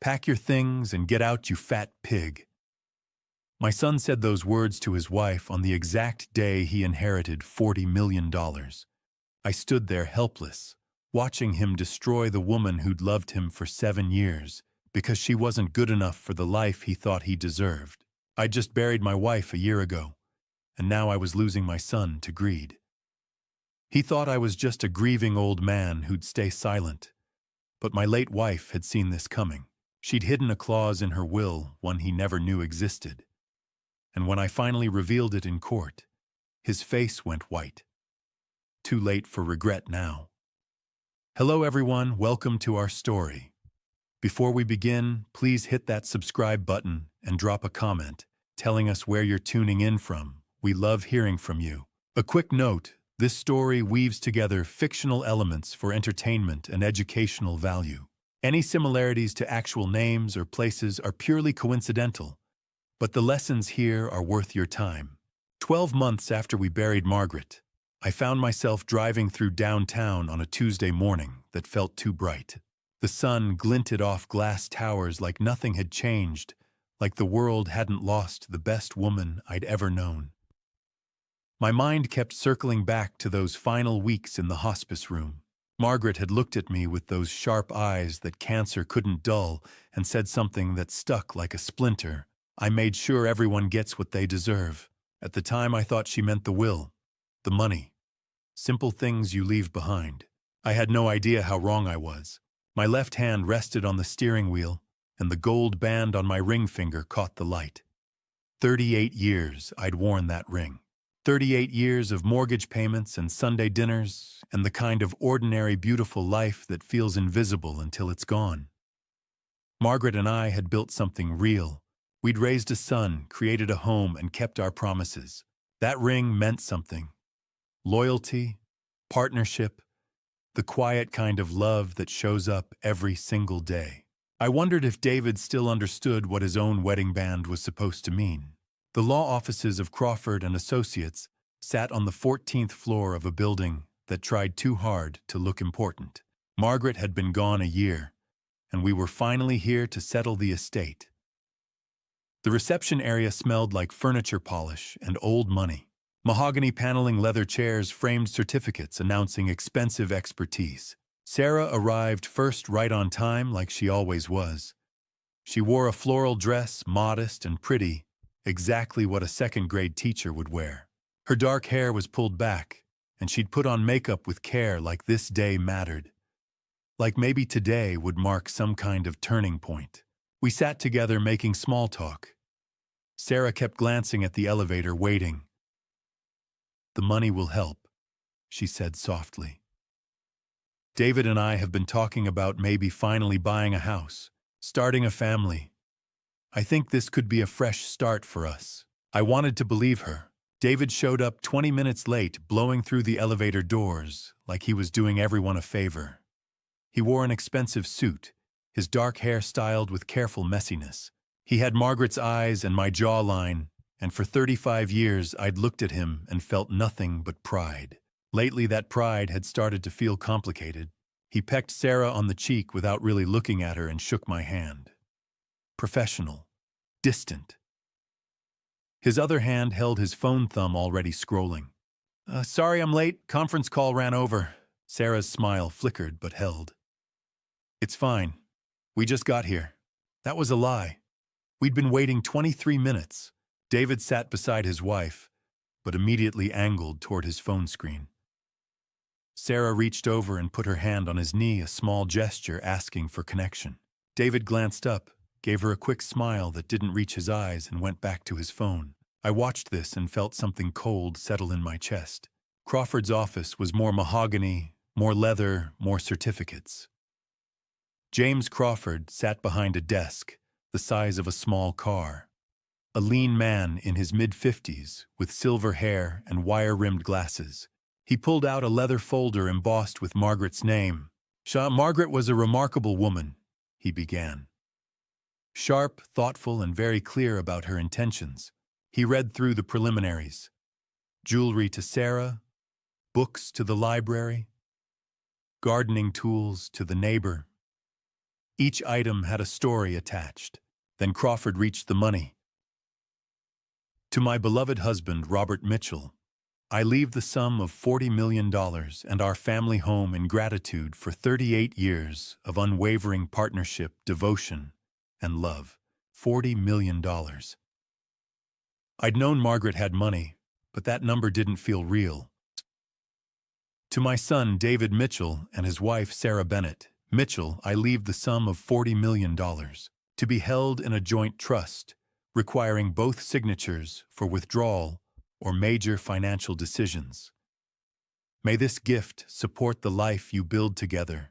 Pack your things and get out, you fat pig." My son said those words to his wife on the exact day he inherited $40 million. I stood there helpless, watching him destroy the woman who'd loved him for 7 years because she wasn't good enough for the life he thought he deserved. I'd just buried my wife a year ago, and now I was losing my son to greed. He thought I was just a grieving old man who'd stay silent, but my late wife had seen this coming. She'd hidden a clause in her will, one he never knew existed. And when I finally revealed it in court, his face went white. Too late for regret now. Hello everyone, welcome to our story. Before we begin, please hit that subscribe button and drop a comment telling us where you're tuning in from. We love hearing from you. A quick note, this story weaves together fictional elements for entertainment and educational value. Any similarities to actual names or places are purely coincidental, but the lessons here are worth your time. 12 months after we buried Margaret, I found myself driving through downtown on a Tuesday morning that felt too bright. The sun glinted off glass towers like nothing had changed, like the world hadn't lost the best woman I'd ever known. My mind kept circling back to those final weeks in the hospice room. Margaret had looked at me with those sharp eyes that cancer couldn't dull and said something that stuck like a splinter. I made sure everyone gets what they deserve. At the time, I thought she meant the will, the money, simple things you leave behind. I had no idea how wrong I was. My left hand rested on the steering wheel, and the gold band on my ring finger caught the light. 38 years I'd worn that ring. 38 years of mortgage payments and Sunday dinners, and the kind of ordinary, beautiful life that feels invisible until it's gone. Margaret and I had built something real. We'd raised a son, created a home, and kept our promises. That ring meant something. Loyalty, partnership, the quiet kind of love that shows up every single day. I wondered if David still understood what his own wedding band was supposed to mean. The law offices of Crawford and Associates sat on the 14th floor of a building that tried too hard to look important. Margaret had been gone a year, and we were finally here to settle the estate. The reception area smelled like furniture polish and old money. Mahogany paneling, leather chairs, framed certificates announcing expensive expertise. Sarah arrived first, right on time, like she always was. She wore a floral dress, modest and pretty, exactly what a second-grade teacher would wear. Her dark hair was pulled back, and she'd put on makeup with care, like this day mattered. Like maybe today would mark some kind of turning point. We sat together making small talk. Sarah kept glancing at the elevator, waiting. "The money will help," she said softly. "David and I have been talking about maybe finally buying a house, starting a family. I think this could be a fresh start for us." I wanted to believe her. David showed up 20 minutes late, blowing through the elevator doors like he was doing everyone a favor. He wore an expensive suit, his dark hair styled with careful messiness. He had Margaret's eyes and my jawline, and for 35 years I'd looked at him and felt nothing but pride. Lately that pride had started to feel complicated. He pecked Sarah on the cheek without really looking at her and shook my hand. Professional. Distant. His other hand held his phone thumb, already scrolling. Sorry I'm late. Conference call ran over." Sarah's smile flickered but held. "It's fine. We just got here." That was a lie. We'd been waiting 23 minutes. David sat beside his wife, but immediately angled toward his phone screen. Sarah reached over and put her hand on his knee, a small gesture asking for connection. David glanced up, gave her a quick smile that didn't reach his eyes, and went back to his phone. I watched this and felt something cold settle in my chest. Crawford's office was more mahogany, more leather, more certificates. James Crawford sat behind a desk, the size of a small car. A lean man in his mid-50s, with silver hair and wire-rimmed glasses. He pulled out a leather folder embossed with Margaret's name. "Margaret was a remarkable woman," he began. Sharp, thoughtful, and very clear about her intentions. He read through the preliminaries. Jewelry to Sarah, books to the library, gardening tools to the neighbor. Each item had a story attached. Then Crawford reached the money. To my beloved husband, Robert Mitchell, I leave the sum of $40 million and our family home in gratitude for 38 years of unwavering partnership, devotion, and love. $40 million. I'd known Margaret had money, but that number didn't feel real. To my son, David Mitchell, and his wife, Sarah Bennett, Mitchell, I leave the sum of $40 million to be held in a joint trust, requiring both signatures for withdrawal or major financial decisions. May this gift support the life you build together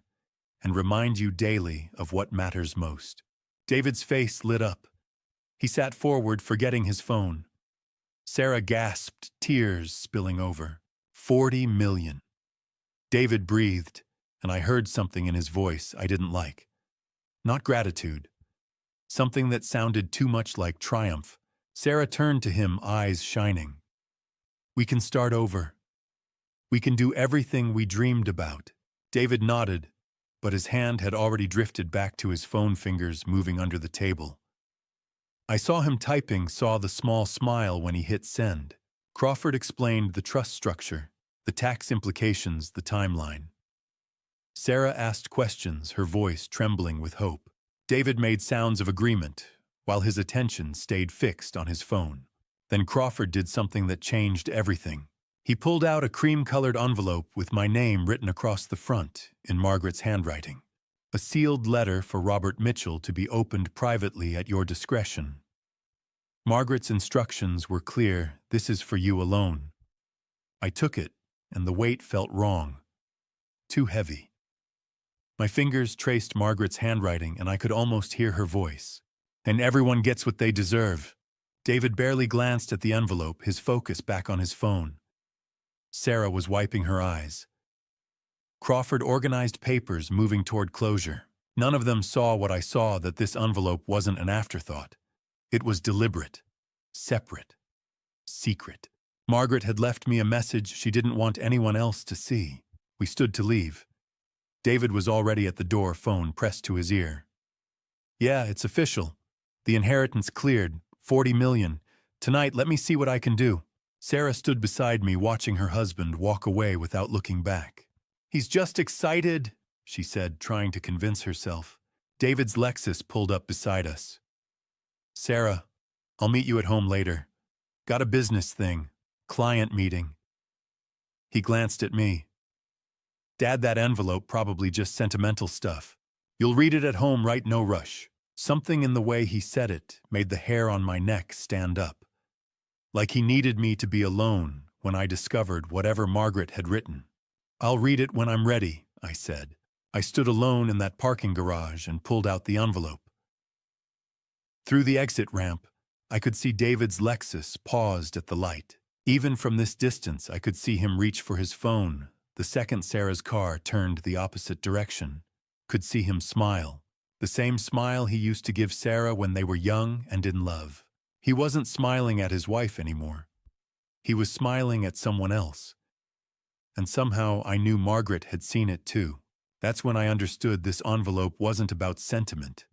and remind you daily of what matters most. David's face lit up. He sat forward, forgetting his phone. Sarah gasped, tears spilling over. 40 million. David breathed, and I heard something in his voice I didn't like. Not gratitude. Something that sounded too much like triumph. Sarah turned to him, eyes shining. We can start over. We can do everything we dreamed about. David nodded, but his hand had already drifted back to his phone, fingers moving under the table. I saw him typing, saw the small smile when he hit send. Crawford explained the trust structure, the tax implications, the timeline. Sarah asked questions, her voice trembling with hope. David made sounds of agreement, while his attention stayed fixed on his phone. Then Crawford did something that changed everything. He pulled out a cream-colored envelope with my name written across the front in Margaret's handwriting. A sealed letter for Robert Mitchell to be opened privately at your discretion. Margaret's instructions were clear. This is for you alone. I took it, and the weight felt wrong. Too heavy. My fingers traced Margaret's handwriting, and I could almost hear her voice. And everyone gets what they deserve. David barely glanced at the envelope, his focus back on his phone. Sarah was wiping her eyes. Crawford organized papers, moving toward closure. None of them saw what I saw, that this envelope wasn't an afterthought. It was deliberate, separate, secret. Margaret had left me a message she didn't want anyone else to see. We stood to leave. David was already at the door, phone pressed to his ear. Yeah, it's official. The inheritance cleared. 40 million. Tonight, let me see what I can do. Sarah stood beside me, watching her husband walk away without looking back. He's just excited, she said, trying to convince herself. David's Lexus pulled up beside us. Sarah, I'll meet you at home later. Got a business thing. Client meeting. He glanced at me. Dad, that envelope, probably just sentimental stuff. You'll read it at home, right? No rush. Something in the way he said it made the hair on my neck stand up. Like he needed me to be alone when I discovered whatever Margaret had written. I'll read it when I'm ready, I said. I stood alone in that parking garage and pulled out the envelope. Through the exit ramp, I could see David's Lexus paused at the light. Even from this distance, I could see him reach for his phone. The second Sarah's car turned the opposite direction, could see him smile. The same smile he used to give Sarah when they were young and in love. He wasn't smiling at his wife anymore. He was smiling at someone else. And somehow I knew Margaret had seen it too. That's when I understood this envelope wasn't about sentiment.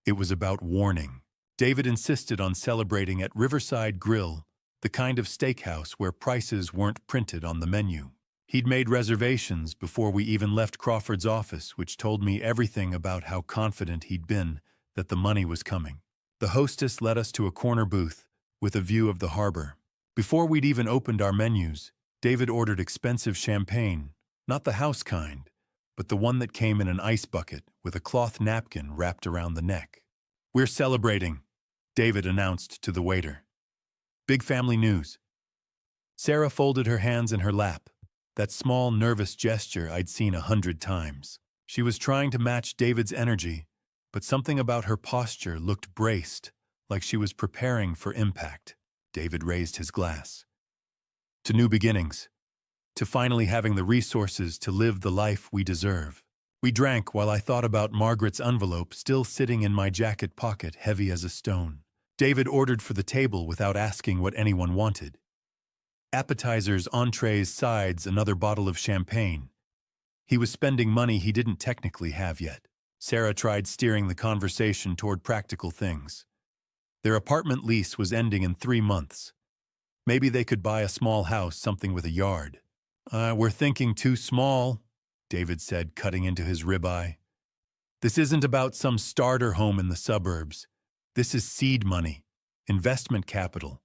It was about warning. David insisted on celebrating at Riverside Grill, the kind of steakhouse where prices weren't printed on the menu. He'd made reservations before we even left Crawford's office, which told me everything about how confident he'd been that the money was coming. The hostess led us to a corner booth with a view of the harbor. Before we'd even opened our menus, David ordered expensive champagne, not the house kind, but the one that came in an ice bucket with a cloth napkin wrapped around the neck. We're celebrating, David announced to the waiter. Big family news. Sarah folded her hands in her lap. That small, nervous gesture I'd seen 100 times. She was trying to match David's energy, but something about her posture looked braced, like she was preparing for impact. David raised his glass. To new beginnings. To finally having the resources to live the life we deserve. We drank while I thought about Margaret's envelope still sitting in my jacket pocket, heavy as a stone. David ordered for the table without asking what anyone wanted. Appetizers, entrees, sides, another bottle of champagne. He was spending money he didn't technically have yet. Sarah tried steering the conversation toward practical things. Their apartment lease was ending in 3 months. Maybe they could buy a small house, something with a yard. We're thinking too small, David said, cutting into his ribeye. This isn't about some starter home in the suburbs. This is seed money, investment capital.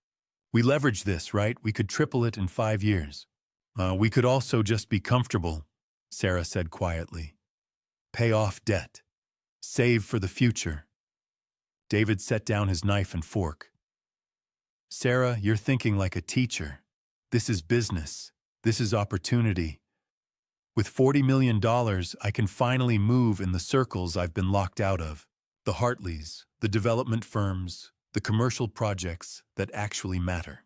We leverage this, right? We could triple it in 5 years. We could also just be comfortable, Sarah said quietly. Pay off debt. Save for the future. David set down his knife and fork. Sarah, you're thinking like a teacher. This is business. This is opportunity. With $40 million, I can finally move in the circles I've been locked out of. The Hartleys, the development firms, the commercial projects that actually matter.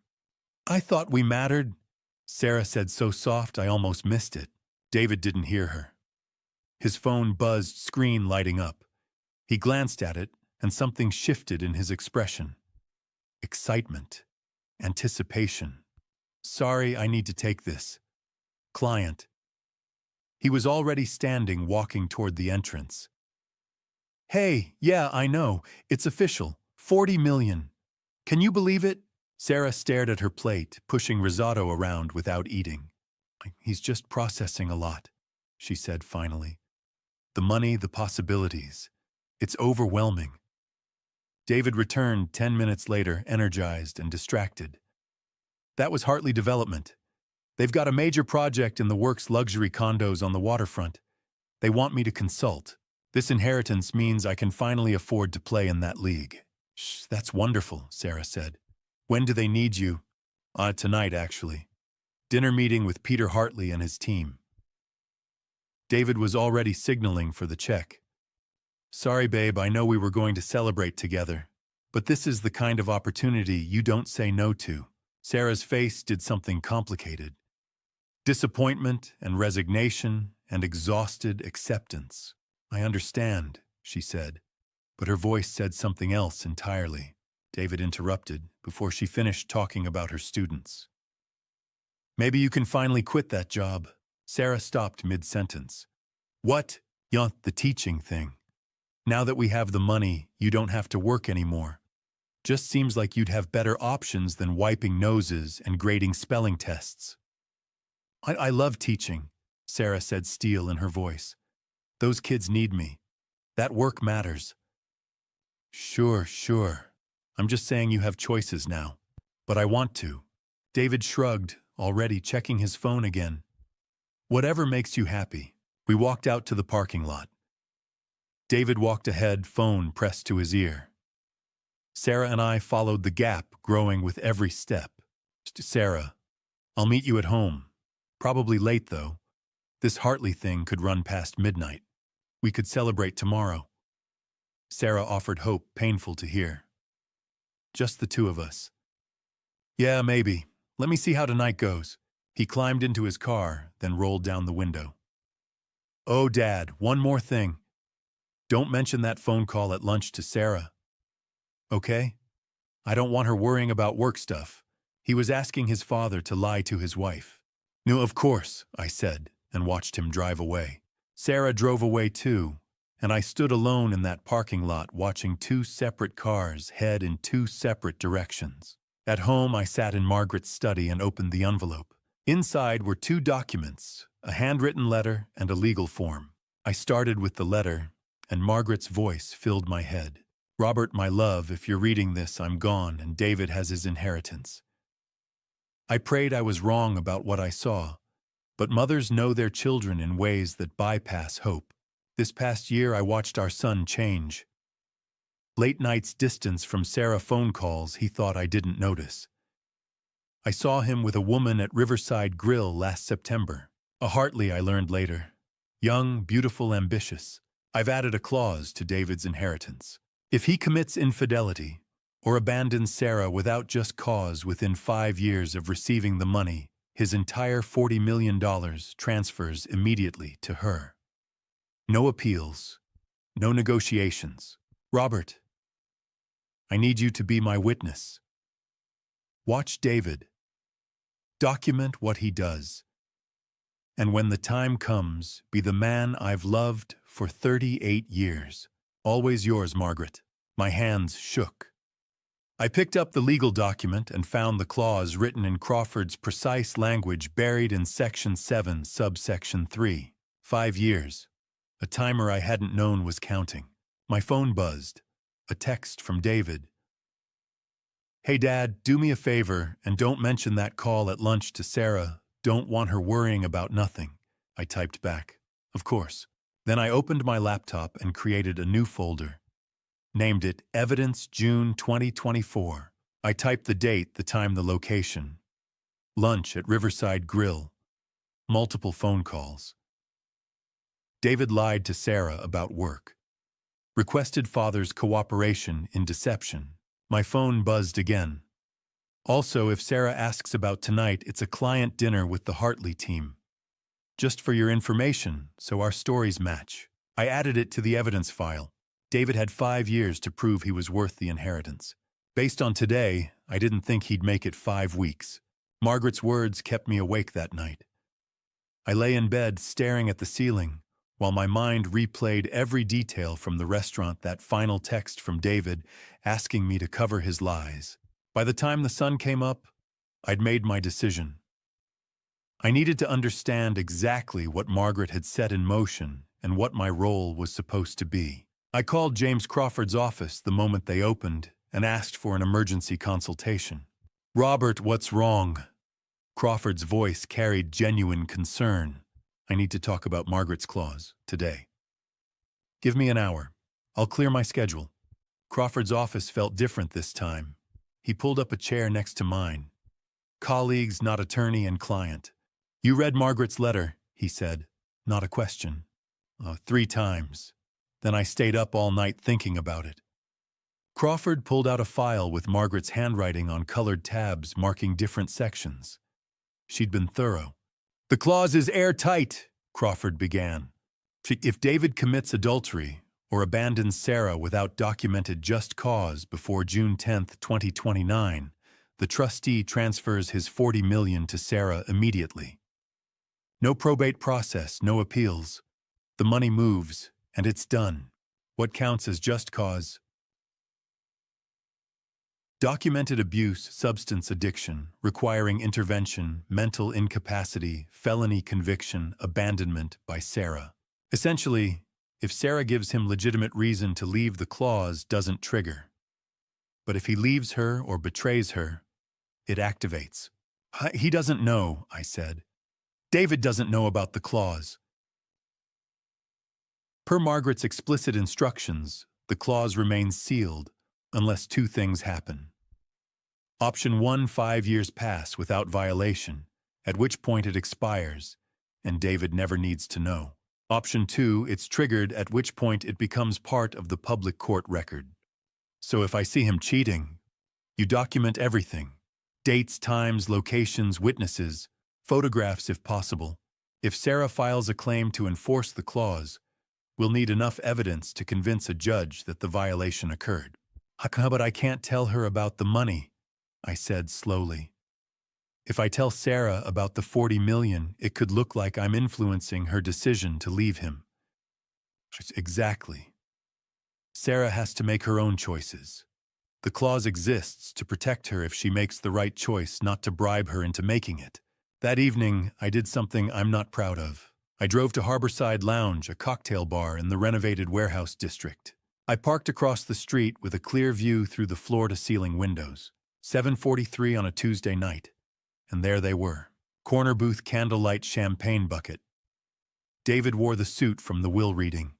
I thought we mattered, Sarah said so soft I almost missed it. David didn't hear her. His phone buzzed, screen lighting up. He glanced at it, and something shifted in his expression. Excitement. Anticipation. Sorry, I need to take this. Client. He was already standing, walking toward the entrance. Hey, yeah, I know. It's official. 40 million. Can you believe it? Sarah stared at her plate, pushing risotto around without eating. He's just processing a lot, she said finally. The money, the possibilities. It's overwhelming. David returned 10 minutes later, energized and distracted. That was Hartley Development. They've got a major project in the works, luxury condos on the waterfront. They want me to consult. This inheritance means I can finally afford to play in that league. Shh, that's wonderful, Sarah said. When do they need you? Tonight, actually. Dinner meeting with Peter Hartley and his team. David was already signaling for the check. Sorry, babe, I know we were going to celebrate together, but this is the kind of opportunity you don't say no to. Sarah's face did something complicated. Disappointment and resignation and exhausted acceptance. I understand, she said, but her voice said something else entirely. David interrupted before she finished talking about her students. Maybe you can finally quit that job. Sarah stopped mid-sentence. What? The teaching thing. Now that we have the money, you don't have to work anymore. Just seems like you'd have better options than wiping noses and grading spelling tests. I love teaching, Sarah said, steel in her voice. Those kids need me. That work matters. Sure. I'm just saying you have choices now. But I want to. David shrugged, already checking his phone again. Whatever makes you happy. We walked out to the parking lot. David walked ahead, phone pressed to his ear. Sarah and I followed the gap, growing with every step. Sarah, I'll meet you at home. Probably late, though. This Hartley thing could run past midnight. We could celebrate tomorrow. Sarah offered hope, painful to hear. Just the two of us. Yeah, maybe. Let me see how tonight goes. He climbed into his car, then rolled down the window. Oh, Dad, one more thing. Don't mention that phone call at lunch to Sarah. Okay? I don't want her worrying about work stuff. He was asking his father to lie to his wife. No, of course, I said, and watched him drive away. Sarah drove away too, and I stood alone in that parking lot watching two separate cars head in two separate directions. At home, I sat in Margaret's study and opened the envelope. Inside were 2 documents, a handwritten letter and a legal form. I started with the letter, and Margaret's voice filled my head. Robert, my love, if you're reading this, I'm gone, and David has his inheritance. I prayed I was wrong about what I saw, but mothers know their children in ways that bypass hope. This past year, I watched our son change. Late nights distance from Sarah phone calls he thought I didn't notice. I saw him with a woman at Riverside Grill last September. A Hartley, I learned later. Young, beautiful, ambitious. I've added a clause to David's inheritance. If he commits infidelity or abandons Sarah without just cause within 5 years of receiving the money, his entire $40 million transfers immediately to her. No appeals, no negotiations. Robert, I need you to be my witness. Watch David. Document what he does. And when the time comes, be the man I've loved for 38 years. Always yours, Margaret. My hands shook. I picked up the legal document and found the clause written in Crawford's precise language buried in Section 7, subsection 3. 5 years. A timer I hadn't known was counting. My phone buzzed. A text from David. "Hey, Dad, do me a favor and don't mention that call at lunch to Sarah. Don't want her worrying about nothing," I typed back. "Of course." Then I opened my laptop and created a new folder. Named it Evidence June 2024. I typed the date, the time, the location. Lunch at Riverside Grill. Multiple phone calls. David lied to Sarah about work. Requested father's cooperation in deception. My phone buzzed again. Also, if Sarah asks about tonight, it's a client dinner with the Hartley team. Just for your information, so our stories match. I added it to the evidence file. David had 5 years to prove he was worth the inheritance. Based on today, I didn't think he'd make it 5 weeks. Margaret's words kept me awake that night. I lay in bed staring at the ceiling, while my mind replayed every detail from the restaurant, that final text from David asking me to cover his lies. By the time the sun came up, I'd made my decision. I needed to understand exactly what Margaret had set in motion and what my role was supposed to be. I called James Crawford's office the moment they opened and asked for an emergency consultation. "Robert, what's wrong?" Crawford's voice carried genuine concern. "I need to talk about Margaret's clause today." "Give me an hour. I'll clear my schedule." Crawford's office felt different this time. He pulled up a chair next to mine. "Colleagues, not attorney and client." "You read Margaret's letter," he said. Not a question. 3 times. Then I stayed up all night thinking about it. Crawford pulled out a file with Margaret's handwriting on colored tabs marking different sections. She'd been thorough. "The clause is airtight," Crawford began. "If David commits adultery or abandons Sarah without documented just cause before June 10th, 2029, the trustee transfers his $40 million to Sarah immediately. No probate process, no appeals. The money moves, and it's done. What counts as just cause? Documented abuse, substance addiction, requiring intervention, mental incapacity, felony conviction, abandonment by Sarah. Essentially, if Sarah gives him legitimate reason to leave, the clause doesn't trigger. But if he leaves her or betrays her, it activates. "He doesn't know," I said. "David doesn't know about the clause." Per Margaret's explicit instructions, the clause remains sealed unless 2 things happen. Option 1, 5 years pass without violation, at which point it expires, and David never needs to know. Option 2, it's triggered, at which point it becomes part of the public court record. So if I see him cheating, you document everything. Dates, times, locations, witnesses, photographs if possible. If Sarah files a claim to enforce the clause, we'll need enough evidence to convince a judge that the violation occurred. "But I can't tell her about the money," I said slowly. "If I tell Sarah about the $40 million, it could look like I'm influencing her decision to leave him." "Exactly. Sarah has to make her own choices. The clause exists to protect her if she makes the right choice, not to bribe her into making it." That evening, I did something I'm not proud of. I drove to Harborside Lounge, a cocktail bar in the renovated warehouse district. I parked across the street with a clear view through the floor-to-ceiling windows. 7:43 on a Tuesday night. And there they were. Corner booth, candlelight, champagne bucket. David wore the suit from the will reading.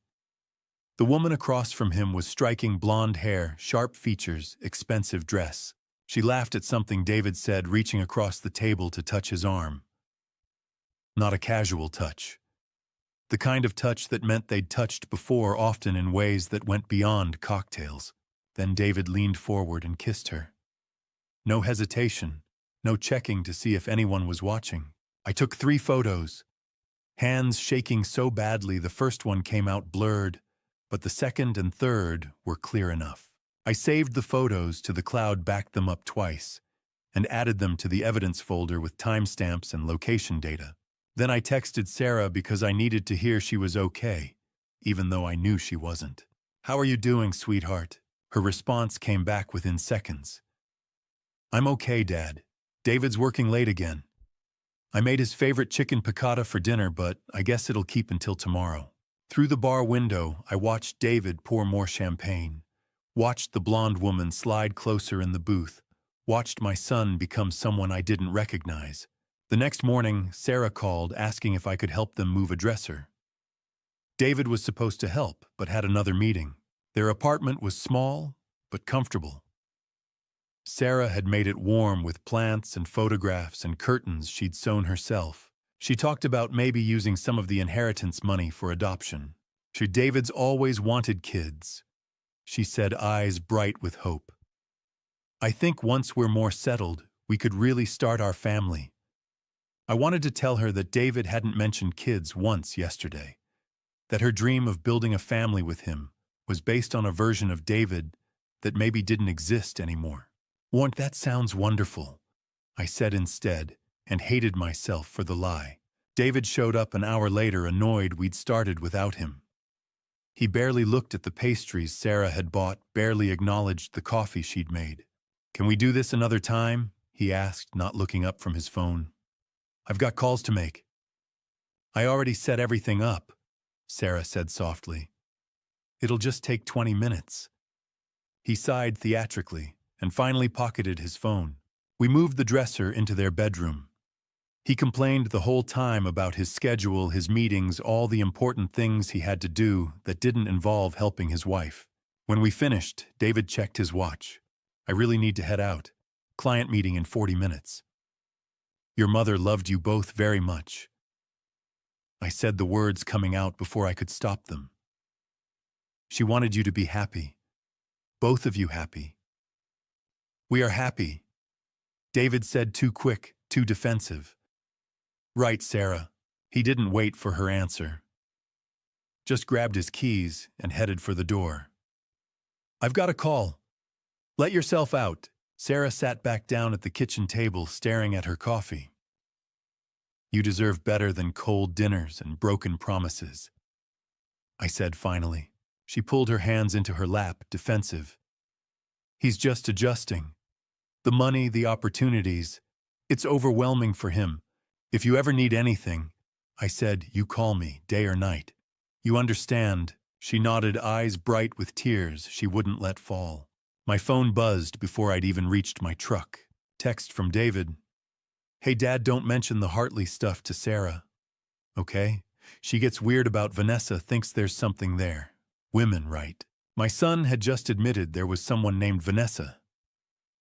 The woman across from him was striking, blonde hair, sharp features, expensive dress. She laughed at something David said, reaching across the table to touch his arm. Not a casual touch. The kind of touch that meant they'd touched before, often in ways that went beyond cocktails. Then David leaned forward and kissed her. No hesitation, no checking to see if anyone was watching. I took 3 photos. Hands shaking so badly the first one came out blurred, but the second and third were clear enough. I saved the photos to the cloud, backed them up twice, and added them to the evidence folder with timestamps and location data. Then I texted Sarah because I needed to hear she was okay, even though I knew she wasn't. "How are you doing, sweetheart?" Her response came back within seconds. "I'm okay, Dad. David's working late again. I made his favorite chicken piccata for dinner, but I guess it'll keep until tomorrow." Through the bar window, I watched David pour more champagne, watched the blonde woman slide closer in the booth, watched my son become someone I didn't recognize. The next morning, Sarah called asking if I could help them move a dresser. David was supposed to help, but had another meeting. Their apartment was small, but comfortable. Sarah had made it warm with plants and photographs and curtains she'd sewn herself. She talked about maybe using some of the inheritance money for adoption. David's always wanted kids, she said, eyes bright with hope. "I think once we're more settled, we could really start our family." I wanted to tell her that David hadn't mentioned kids once yesterday, that her dream of building a family with him was based on a version of David that maybe didn't exist anymore. "That sounds wonderful," I said instead, and hated myself for the lie. David showed up an hour later, annoyed we'd started without him. He barely looked at the pastries Sarah had bought, barely acknowledged the coffee she'd made. "Can we do this another time?" he asked, not looking up from his phone. "I've got calls to make." "I already set everything up," Sarah said softly. "It'll just take 20 minutes. He sighed theatrically and finally pocketed his phone. We moved the dresser into their bedroom. He complained the whole time about his schedule, his meetings, all the important things he had to do that didn't involve helping his wife. When we finished, David checked his watch. "I really need to head out. Client meeting in 40 minutes. Your mother loved you both very much." I said the words coming out before I could stop them. "She wanted you to be happy. Both of you happy." "We are happy," David said, too quick, too defensive. "Right, Sarah." He didn't wait for her answer. Just grabbed his keys and headed for the door. "I've got a call. Let yourself out." Sarah sat back down at the kitchen table, staring at her coffee. "You deserve better than cold dinners and broken promises," I said finally. She pulled her hands into her lap, defensive. "He's just adjusting. The money, the opportunities, it's overwhelming for him. If you ever need anything," I said, "you call me, day or night. You understand." She nodded, eyes bright with tears she wouldn't let fall. My phone buzzed before I'd even reached my truck. Text from David. "Hey Dad, don't mention the Hartley stuff to Sarah. Okay? She gets weird about Vanessa, thinks there's something there. Women, right?" My son had just admitted there was someone named Vanessa.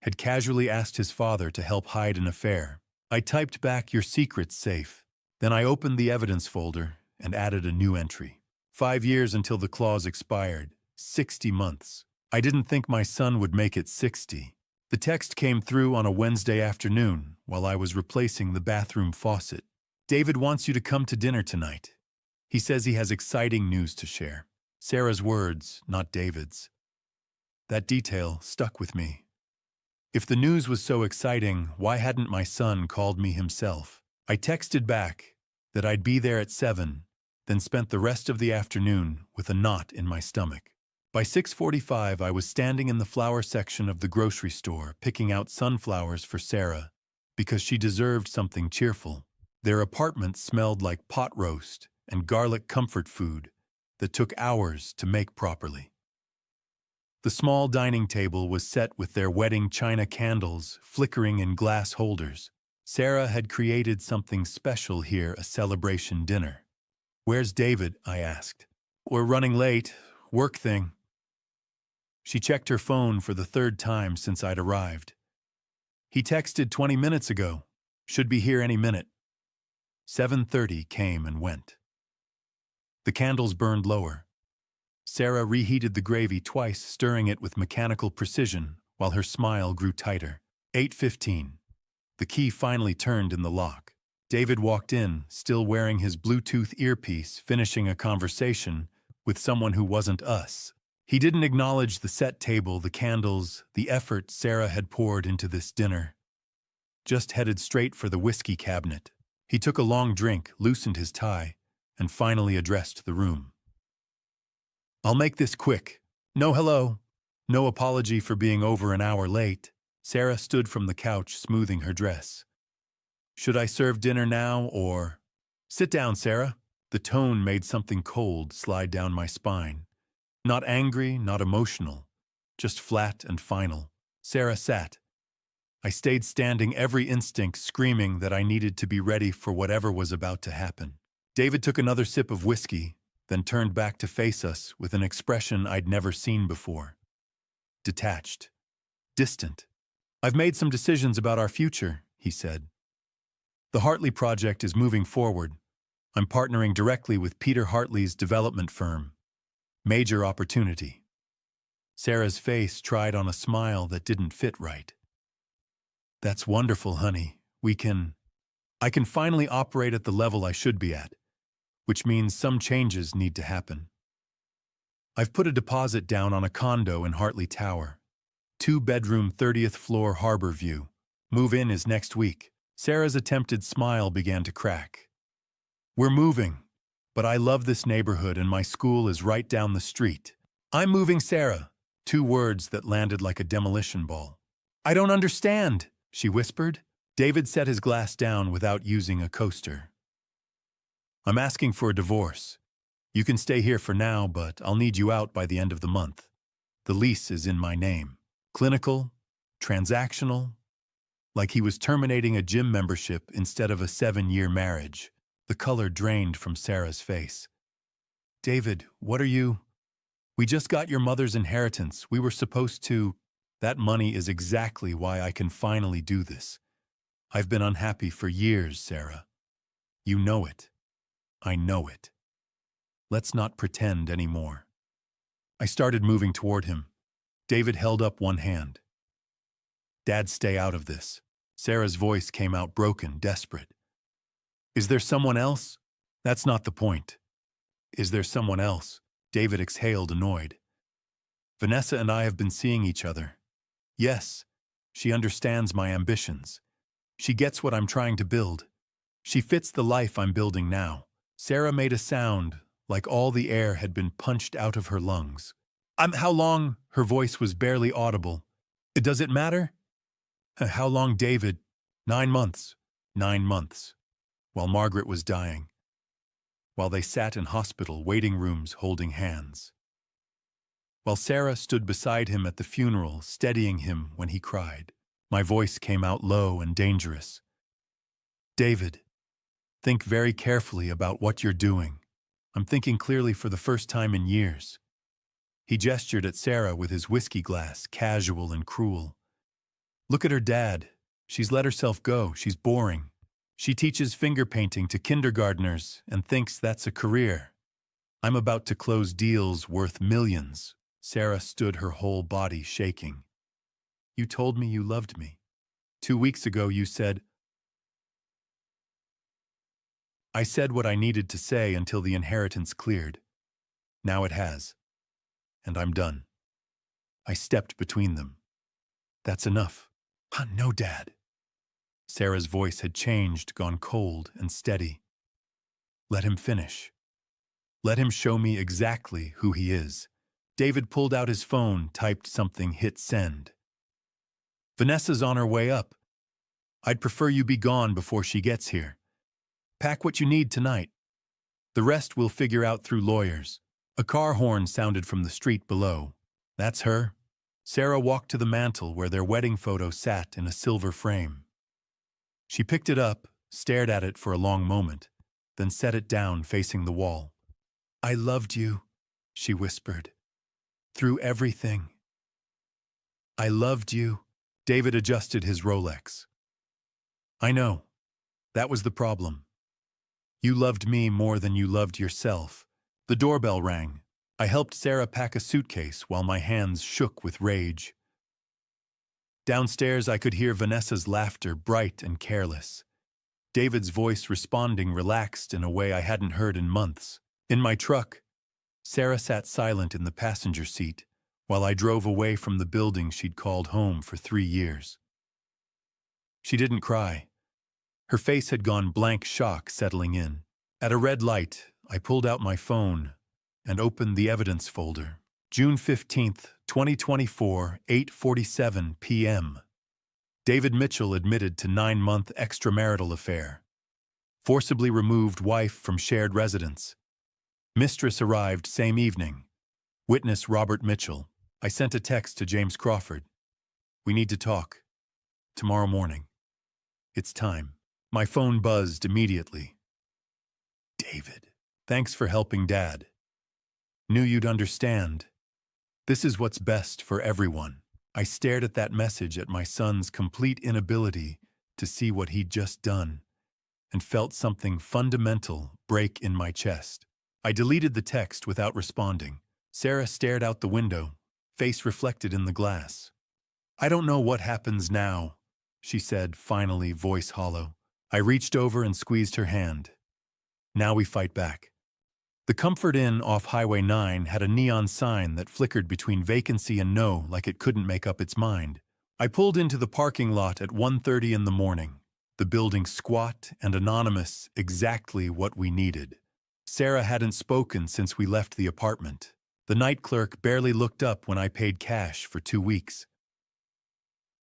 Had casually asked his father to help hide an affair. I typed back, "Your secret's safe." Then I opened the evidence folder and added a new entry. 5 years until the clause expired. 60 months. I didn't think my son would make it 60. The text came through on a Wednesday afternoon while I was replacing the bathroom faucet. "David wants you to come to dinner tonight. He says he has exciting news to share." Sarah's words, not David's. That detail stuck with me. If the news was so exciting, why hadn't my son called me himself? I texted back that I'd be there at 7, then spent the rest of the afternoon with a knot in my stomach. By 6:45, I was standing in the flower section of the grocery store, picking out sunflowers for Sarah, because she deserved something cheerful. Their apartment smelled like pot roast and garlic comfort food that took hours to make properly. The small dining table was set with their wedding china candles flickering in glass holders. Sarah had created something special here, a celebration dinner. "Where's David?" I asked. "We're running late. Work thing." She checked her phone for the 3rd time since I'd arrived. "He texted 20 minutes ago. Should be here any minute." 7:30 came and went. The candles burned lower. Sarah reheated the gravy twice, stirring it with mechanical precision, while her smile grew tighter. 8:15. The key finally turned in the lock. David walked in, still wearing his Bluetooth earpiece, finishing a conversation with someone who wasn't us. He didn't acknowledge the set table, the candles, the effort Sarah had poured into this dinner. Just headed straight for the whiskey cabinet. He took a long drink, loosened his tie, and finally addressed the room. "I'll make this quick. No hello. No apology for being over an hour late." Sarah stood from the couch, smoothing her dress. "Should I serve dinner now, or—" "Sit down, Sarah." The tone made something cold slide down my spine. Not angry, not emotional, just flat and final. Sarah sat. I stayed standing, every instinct screaming that I needed to be ready for whatever was about to happen. David took another sip of whiskey, then turned back to face us with an expression I'd never seen before. Detached. Distant. "I've made some decisions about our future," he said. "The Hartley project is moving forward. I'm partnering directly with Peter Hartley's development firm. Major opportunity." Sarah's face tried on a smile that didn't fit right. "That's wonderful, honey. I can finally operate at the level I should be at, which means some changes need to happen. I've put a deposit down on a condo in Hartley Tower. 2-bedroom, 30th floor, harbor view. Move-in is next week." Sarah's attempted smile began to crack. "We're moving, but I love this neighborhood and my school is right down the street." "I'm moving, Sarah." 2 words that landed like a demolition ball. "I don't understand," she whispered. David set his glass down without using a coaster. "I'm asking for a divorce. You can stay here for now, but I'll need you out by the end of the month. The lease is in my name. Clinical, transactional, like he was terminating a gym membership instead of a 7-year marriage." The color drained from Sarah's face. "David, what are you—" "We just got your mother's inheritance. We were supposed to—" "That money is exactly why I can finally do this. I've been unhappy for years, Sarah. You know it. I know it. Let's not pretend anymore." I started moving toward him. David held up one hand. "Dad, stay out of this." Sarah's voice came out broken, desperate. "Is there someone else?" "That's not the point." "Is there someone else?" David exhaled, annoyed. "Vanessa and I have been seeing each other. Yes, she understands my ambitions. She gets what I'm trying to build. She fits the life I'm building now." Sarah made a sound like all the air had been punched out of her lungs. How long?" Her voice was barely audible. "Does it matter?" "How long, David?" 9 months. 9 months. While Margaret was dying. While they sat in hospital waiting rooms holding hands. While Sarah stood beside him at the funeral, steadying him when he cried. My voice came out low and dangerous. "David, think very carefully about what you're doing. I'm thinking clearly for the first time in years." He gestured at Sarah with his whiskey glass, casual and cruel. "Look at her dad. She's let herself go. She's boring. She teaches finger painting to kindergartners and thinks that's a career. I'm about to close deals worth millions." Sarah stood, her whole body shaking. "You told me you loved me. 2 weeks ago you said—" I said what I needed to say until the inheritance cleared. Now it has. And I'm done. I stepped between them. "That's enough." "No, Dad." Sarah's voice had changed, gone cold and steady. "Let him finish. Let him show me exactly who he is." David pulled out his phone, typed something, hit send. "Vanessa's on her way up. I'd prefer you be gone before she gets here. Pack what you need tonight. The rest we'll figure out through lawyers." A car horn sounded from the street below. "That's her." Sarah walked to the mantel where their wedding photo sat in a silver frame. She picked it up, stared at it for a long moment, then set it down facing the wall. "I loved you," she whispered. "Through everything. I loved you." David adjusted his Rolex. "I know. That was the problem. You loved me more than you loved yourself." The doorbell rang. I helped Sarah pack a suitcase while my hands shook with rage. Downstairs, I could hear Vanessa's laughter, bright and careless. David's voice responding, relaxed in a way I hadn't heard in months. In my truck, Sarah sat silent in the passenger seat while I drove away from the building she'd called home for 3 years. She didn't cry. Her face had gone blank, shock settling in. At a red light, I pulled out my phone and opened the evidence folder. June 15th, 2024, 8:47 p.m. David Mitchell admitted to 9-month extramarital affair. Forcibly removed wife from shared residence. Mistress arrived same evening. Witness Robert Mitchell. I sent a text to James Crawford. We need to talk. Tomorrow morning. It's time. My phone buzzed immediately. David, thanks for helping Dad. Knew you'd understand. This is what's best for everyone. I stared at that message at my son's complete inability to see what he'd just done, and felt something fundamental break in my chest. I deleted the text without responding. Sarah stared out the window, face reflected in the glass. I don't know what happens now, she said, finally, voice hollow. I reached over and squeezed her hand. Now we fight back. The Comfort Inn off Highway 9 had a neon sign that flickered between vacancy and no, like it couldn't make up its mind. I pulled into the parking lot at 1:30 in the morning. The building squat and anonymous, exactly what we needed. Sarah hadn't spoken since we left the apartment. The night clerk barely looked up when I paid cash for 2 weeks.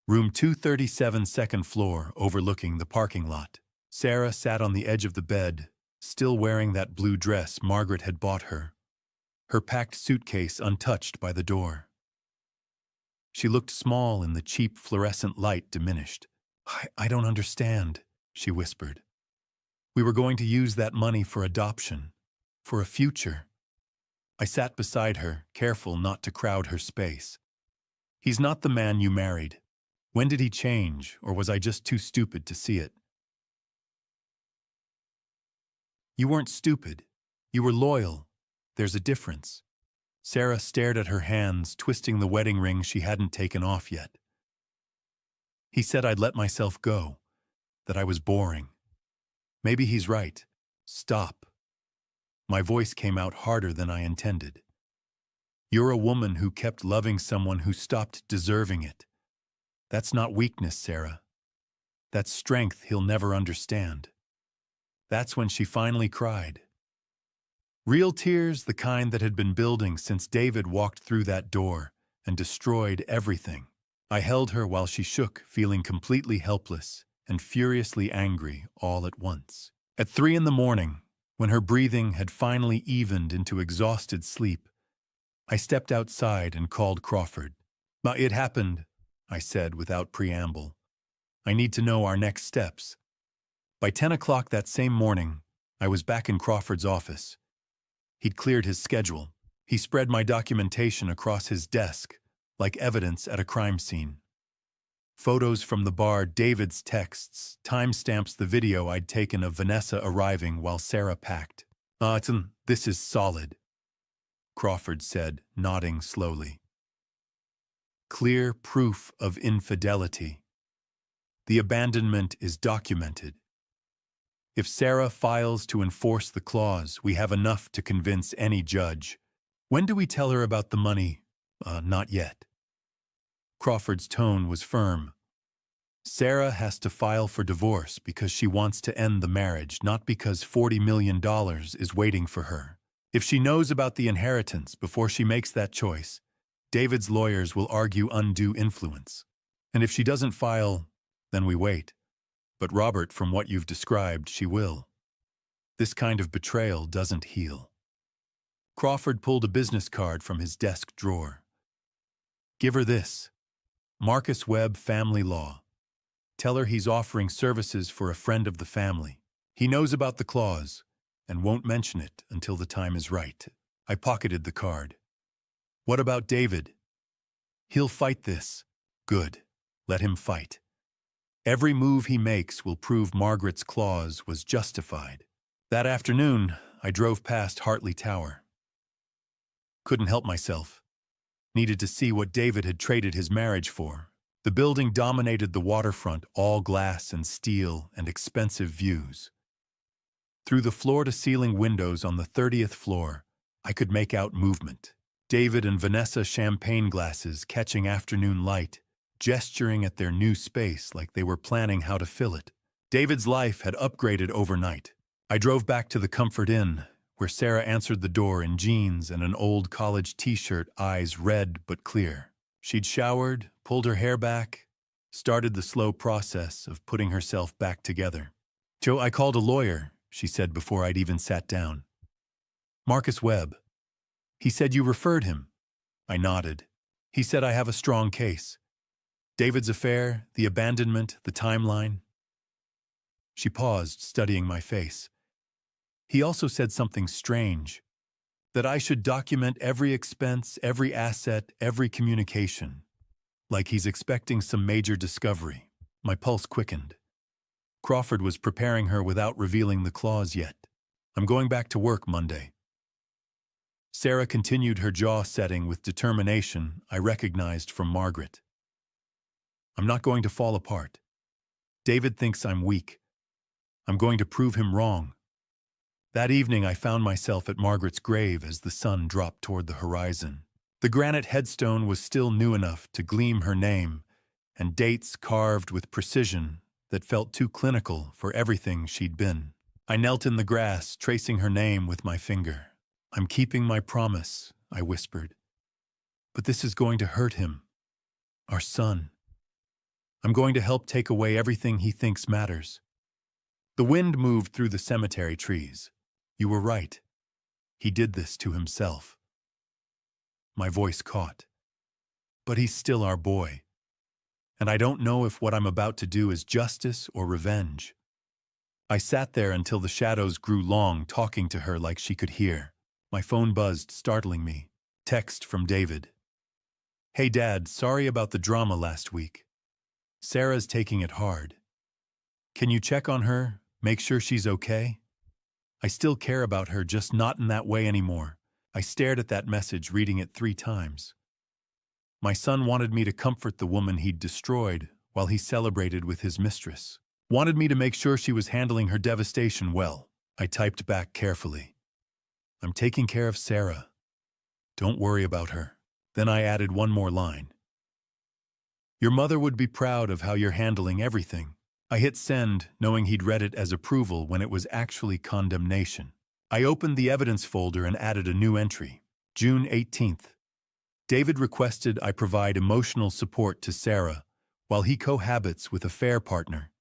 Room 237, second floor, overlooking the parking lot. Sarah sat on the edge of the bed, still wearing that blue dress Margaret had bought her, her packed suitcase untouched by the door. She looked small in the cheap fluorescent light diminished. I don't understand, she whispered. We were going to use that money for adoption, for a future. I sat beside her, careful not to crowd her space. He's not the man you married. When did he change, or was I just too stupid to see it? You weren't stupid. You were loyal. There's a difference. Sarah stared at her hands, twisting the wedding ring she hadn't taken off yet. He said I'd let myself go, that I was boring. Maybe he's right. Stop. My voice came out harder than I intended. You're a woman who kept loving someone who stopped deserving it. That's not weakness, Sarah. That's strength he'll never understand. That's when she finally cried. Real tears, the kind that had been building since David walked through that door and destroyed everything. I held her while she shook, feeling completely helpless and furiously angry all at once. At 3 in the morning, when her breathing had finally evened into exhausted sleep, I stepped outside and called Crawford. It happened, I said without preamble. I need to know our next steps. By 10 o'clock that same morning, I was back in Crawford's office. He'd cleared his schedule. He spread my documentation across his desk, like evidence at a crime scene. Photos from the bar, David's texts, timestamps the video I'd taken of Vanessa arriving while Sarah packed. This is solid, Crawford said, nodding slowly. Clear proof of infidelity. The abandonment is documented. If Sarah files to enforce the clause, we have enough to convince any judge. When do we tell her about the money? Not yet. Crawford's tone was firm. Sarah has to file for divorce because she wants to end the marriage, not because $40 million is waiting for her. If she knows about the inheritance before she makes that choice, David's lawyers will argue undue influence. And if she doesn't file, then we wait. But Robert, from what you've described, she will. This kind of betrayal doesn't heal. Crawford pulled a business card from his desk drawer. Give her this. Marcus Webb Family Law. Tell her he's offering services for a friend of the family. He knows about the clause and won't mention it until the time is right. I pocketed the card. What about David? He'll fight this. Good. Let him fight. Every move he makes will prove Margaret's clause was justified. That afternoon, I drove past Hartley Tower. Couldn't help myself. Needed to see what David had traded his marriage for. The building dominated the waterfront, all glass and steel and expensive views. Through the floor-to-ceiling windows on the 30th floor, I could make out movement. David and Vanessa champagne glasses catching afternoon light, gesturing at their new space like they were planning how to fill it. David's life had upgraded overnight. I drove back to the Comfort Inn, where Sarah answered the door in jeans and an old college t-shirt, eyes red but clear. She'd showered, pulled her hair back, started the slow process of putting herself back together. "Joe, I called a lawyer," she said before I'd even sat down. "Marcus Webb. He said you referred him." I nodded. "He said I have a strong case. David's affair, the abandonment, the timeline." She paused, studying my face. "He also said something strange, that I should document every expense, every asset, every communication, like he's expecting some major discovery." My pulse quickened. Crawford was preparing her without revealing the clause yet. "I'm going back to work Monday." Sarah continued her jaw-setting with determination I recognized from Margaret. "I'm not going to fall apart. David thinks I'm weak. I'm going to prove him wrong." That evening I found myself at Margaret's grave as the sun dropped toward the horizon. The granite headstone was still new enough to gleam her name, and dates carved with precision that felt too clinical for everything she'd been. I knelt in the grass, tracing her name with my finger. "I'm keeping my promise," I whispered. "But this is going to hurt him. Our son. I'm going to help take away everything he thinks matters." The wind moved through the cemetery trees. "You were right. He did this to himself." My voice caught. "But he's still our boy. And I don't know if what I'm about to do is justice or revenge." I sat there until the shadows grew long, talking to her like she could hear. My phone buzzed, startling me. Text from David. "Hey Dad, sorry about the drama last week. Sarah's taking it hard. Can you check on her, make sure she's okay? I still care about her, just not in that way anymore." I stared at that message, reading it 3 times. My son wanted me to comfort the woman he'd destroyed while he celebrated with his mistress. Wanted me to make sure she was handling her devastation well. I typed back carefully. "I'm taking care of Sarah. Don't worry about her." Then I added one more line. "Your mother would be proud of how you're handling everything." I hit send, knowing he'd read it as approval when it was actually condemnation. I opened the evidence folder and added a new entry. June 18th. David requested I provide emotional support to Sarah while he cohabits with a affair partner.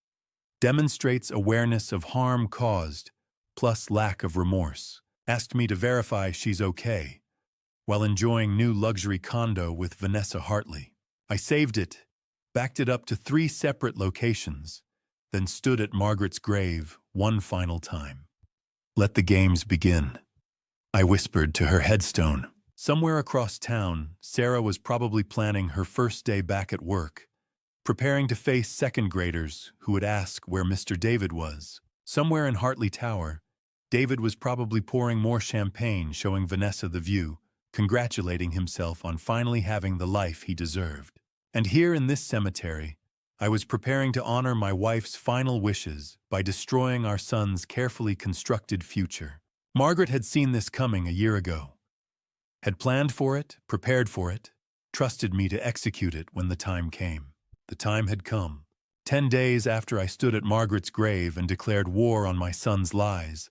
Demonstrates awareness of harm caused, plus lack of remorse. Asked me to verify she's okay, while enjoying new luxury condo with Vanessa Hartley. I saved it, backed it up to 3 separate locations, then stood at Margaret's grave one final time. "Let the games begin," I whispered to her headstone. Somewhere across town, Sarah was probably planning her first day back at work, preparing to face second graders who would ask where Mr. David was. Somewhere in Hartley Tower, David was probably pouring more champagne, showing Vanessa the view, congratulating himself on finally having the life he deserved. And here in this cemetery, I was preparing to honor my wife's final wishes by destroying our son's carefully constructed future. Margaret had seen this coming a year ago, had planned for it, prepared for it, trusted me to execute it when the time came. The time had come. 10 days after I stood at Margaret's grave and declared war on my son's lies,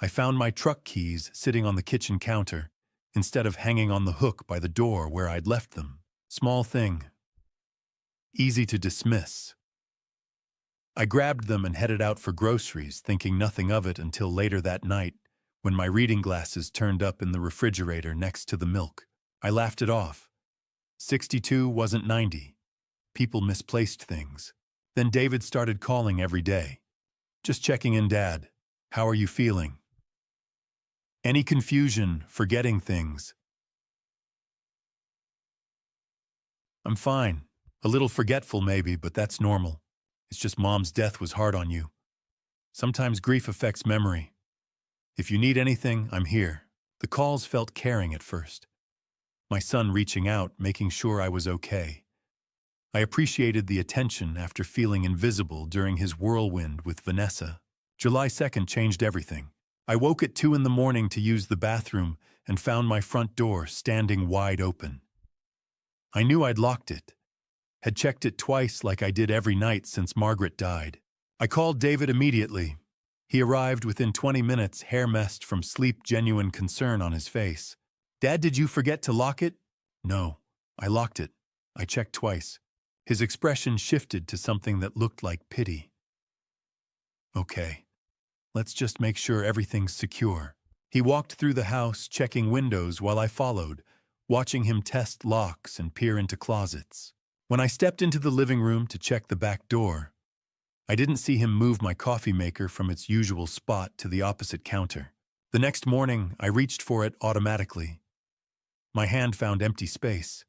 I found my truck keys sitting on the kitchen counter instead of hanging on the hook by the door where I'd left them. Small thing. Easy to dismiss. I grabbed them and headed out for groceries, thinking nothing of it until later that night when my reading glasses turned up in the refrigerator next to the milk. I laughed it off. 62 wasn't 90. People misplaced things. Then David started calling every day. "Just checking in, Dad. How are you feeling? Any confusion, forgetting things?" "I'm fine. A little forgetful maybe, but that's normal. It's just Mom's death was hard on you. Sometimes grief affects memory. If you need anything, I'm here." The calls felt caring at first. My son reaching out, making sure I was okay. I appreciated the attention after feeling invisible during his whirlwind with Vanessa. July 2nd changed everything. I woke at 2 in the morning to use the bathroom and found my front door standing wide open. I knew I'd locked it, had checked it twice like I did every night since Margaret died. I called David immediately. He arrived within 20 minutes, hair messed from sleep, genuine concern on his face. Dad, did you forget to lock it? No, I locked it. I checked twice. His expression shifted to something that looked like pity. Okay, let's just make sure everything's secure. He walked through the house, checking windows while I followed, watching him test locks and peer into closets. When I stepped into the living room to check the back door, I didn't see him move my coffee maker from its usual spot to the opposite counter. The next morning, I reached for it automatically. My hand found empty space.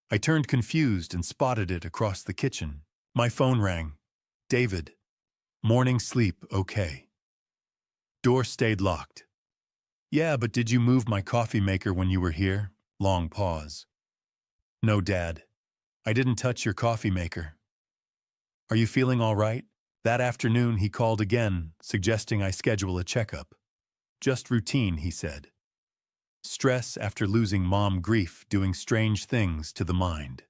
I turned confused and spotted it across the kitchen. My phone rang. David. Morning sleep, okay. Door stayed locked. Yeah, but did you move my coffee maker when you were here? Long pause. No, Dad. I didn't touch your coffee maker. Are you feeling all right? That afternoon, he called again, suggesting I schedule a checkup. Just routine, he said. Stress after losing mom, grief doing strange things to the mind.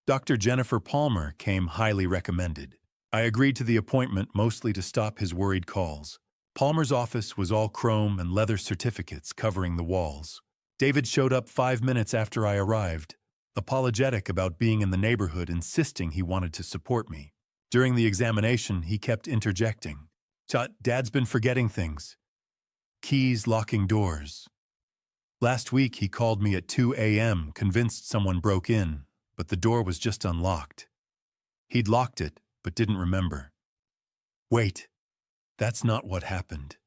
Dr. Jennifer Palmer came highly recommended. I agreed to the appointment mostly to stop his worried calls. Palmer's office was all chrome and leather certificates covering the walls. David showed up 5 minutes after I arrived, apologetic about being in the neighborhood, insisting he wanted to support me. During the examination, he kept interjecting. Dad's been forgetting things. Keys locking doors. Last week, he called me at 2 a.m., convinced someone broke in, but the door was just unlocked. He'd locked it, but didn't remember. Wait, that's not what happened.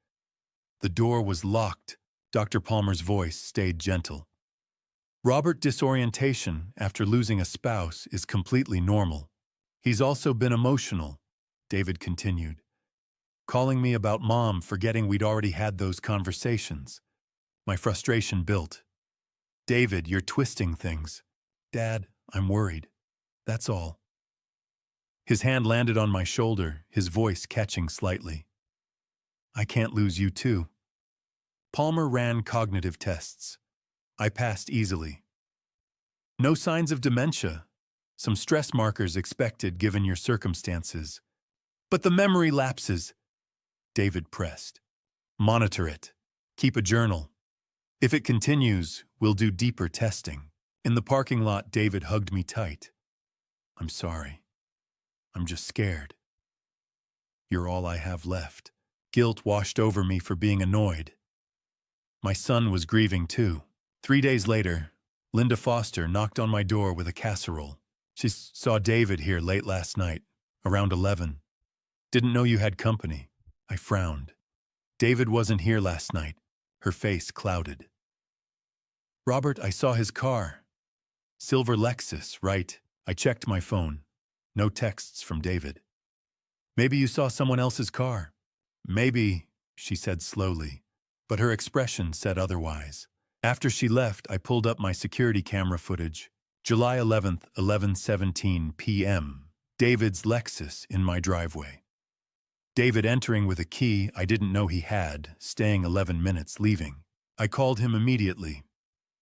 The door was locked. Dr. Palmer's voice stayed gentle. Robert, disorientation after losing a spouse is completely normal. He's also been emotional, David continued, calling me about Mom, forgetting we'd already had those conversations. My frustration built. David, you're twisting things. Dad, I'm worried. That's all. His hand landed on my shoulder, his voice catching slightly. I can't lose you too. Palmer ran cognitive tests. I passed easily. No signs of dementia. Some stress markers expected given your circumstances. But the memory lapses. David pressed. Monitor it. Keep a journal. If it continues, we'll do deeper testing. In the parking lot, David hugged me tight. I'm sorry. I'm just scared. You're all I have left. Guilt washed over me for being annoyed. My son was grieving too. 3 days later, Linda Foster knocked on my door with a casserole. She saw David here late last night, around 11. Didn't know you had company. I frowned. David wasn't here last night. Her face clouded. Robert, I saw his car. Silver Lexus, right? I checked my phone. No texts from David. Maybe you saw someone else's car. Maybe, she said slowly, but her expression said otherwise. After she left, I pulled up my security camera footage. July 11th, 11:17 p.m. David's Lexus in my driveway. David entering with a key I didn't know he had, staying 11 minutes, leaving. I called him immediately.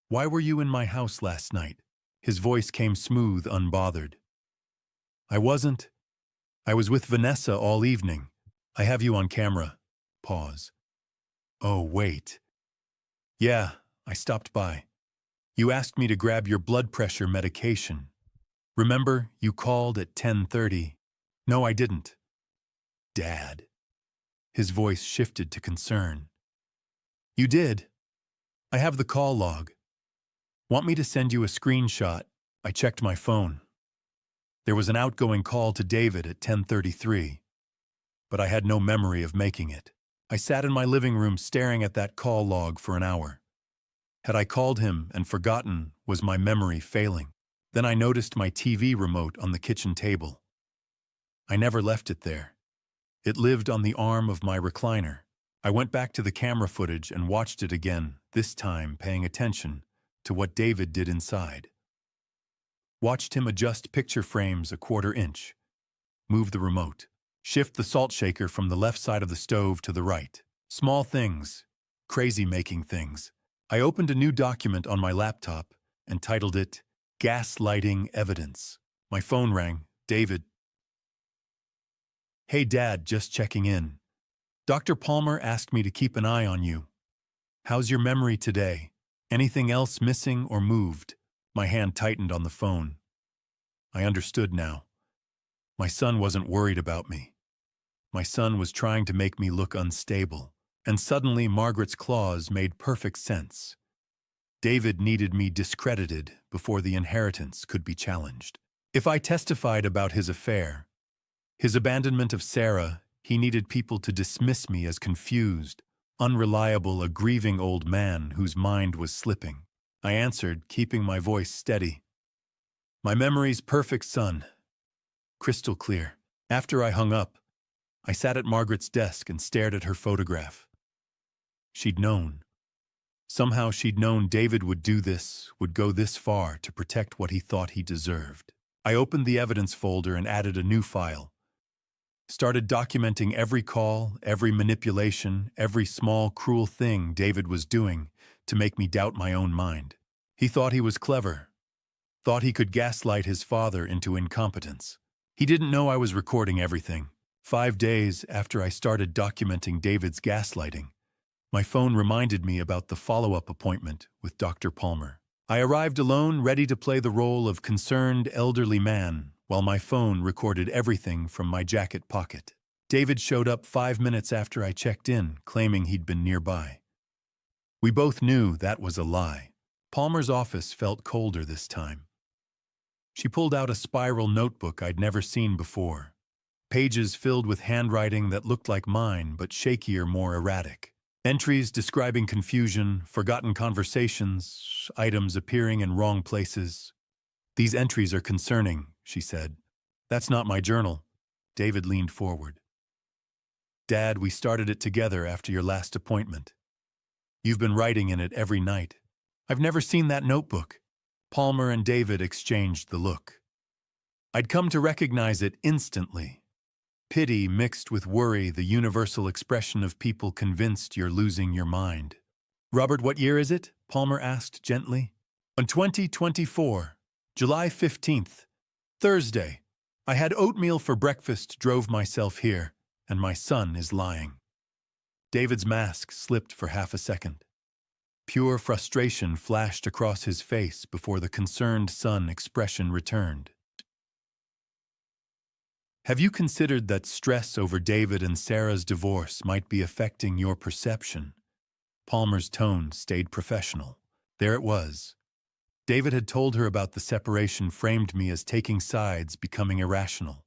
Why were you in my house last night? His voice came smooth, unbothered. I wasn't. I was with Vanessa all evening. I have you on camera. Pause. Oh, wait. Yeah, I stopped by. You asked me to grab your blood pressure medication. Remember, you called at 10:30. No, I didn't. Dad. His voice shifted to concern. You did. I have the call log. Want me to send you a screenshot? I checked my phone. There was an outgoing call to David at 10:33, but I had no memory of making it. I sat in my living room staring at that call log for an hour. Had I called him and forgotten, was my memory failing? Then I noticed my TV remote on the kitchen table. I never left it there. It lived on the arm of my recliner. I went back to the camera footage and watched it again, this time paying attention to what David did inside. Watched him adjust picture frames a 1/4 inch. Move the remote. Shift the salt shaker from the left side of the stove to the right. Small things. Crazy-making things. I opened a new document on my laptop and titled it, Gaslighting Evidence. My phone rang. David. Hey Dad, just checking in. Dr. Palmer asked me to keep an eye on you. How's your memory today? Anything else missing or moved? My hand tightened on the phone. I understood now. My son wasn't worried about me. My son was trying to make me look unstable. And suddenly Margaret's clause made perfect sense. David needed me discredited before the inheritance could be challenged. If I testified about his affair, his abandonment of Sarah, he needed people to dismiss me as confused, unreliable, a grieving old man whose mind was slipping. I answered, keeping my voice steady. My memory's perfect, son. Crystal clear. After I hung up, I sat at Margaret's desk and stared at her photograph. She'd known. Somehow she'd known David would do this, would go this far to protect what he thought he deserved. I opened the evidence folder and added a new file. Started documenting every call, every manipulation, every small, cruel thing David was doing to make me doubt my own mind. He thought he was clever, thought he could gaslight his father into incompetence. He didn't know I was recording everything. 5 days after I started documenting David's gaslighting, my phone reminded me about the follow-up appointment with Dr. Palmer. I arrived alone, ready to play the role of concerned elderly man, while my phone recorded everything from my jacket pocket. David showed up 5 minutes after I checked in, claiming he'd been nearby. We both knew that was a lie. Palmer's office felt colder this time. She pulled out a spiral notebook I'd never seen before. Pages filled with handwriting that looked like mine, but shakier, more erratic. Entries describing confusion, forgotten conversations, items appearing in wrong places. These entries are concerning, she said. That's not my journal. David leaned forward. Dad, we started it together after your last appointment. You've been writing in it every night. I've never seen that notebook. Palmer and David exchanged the look. I'd come to recognize it instantly. Pity mixed with worry, the universal expression of people convinced you're losing your mind. Robert, what year is it? Palmer asked gently. On 2024, July 15th, Thursday. I had oatmeal for breakfast, drove myself here, and my son is lying. David's mask slipped for half a second. Pure frustration flashed across his face before the concerned son expression returned. Have you considered that stress over David and Sarah's divorce might be affecting your perception? Palmer's tone stayed professional. There it was. David had told her about the separation, framed me as taking sides, becoming irrational.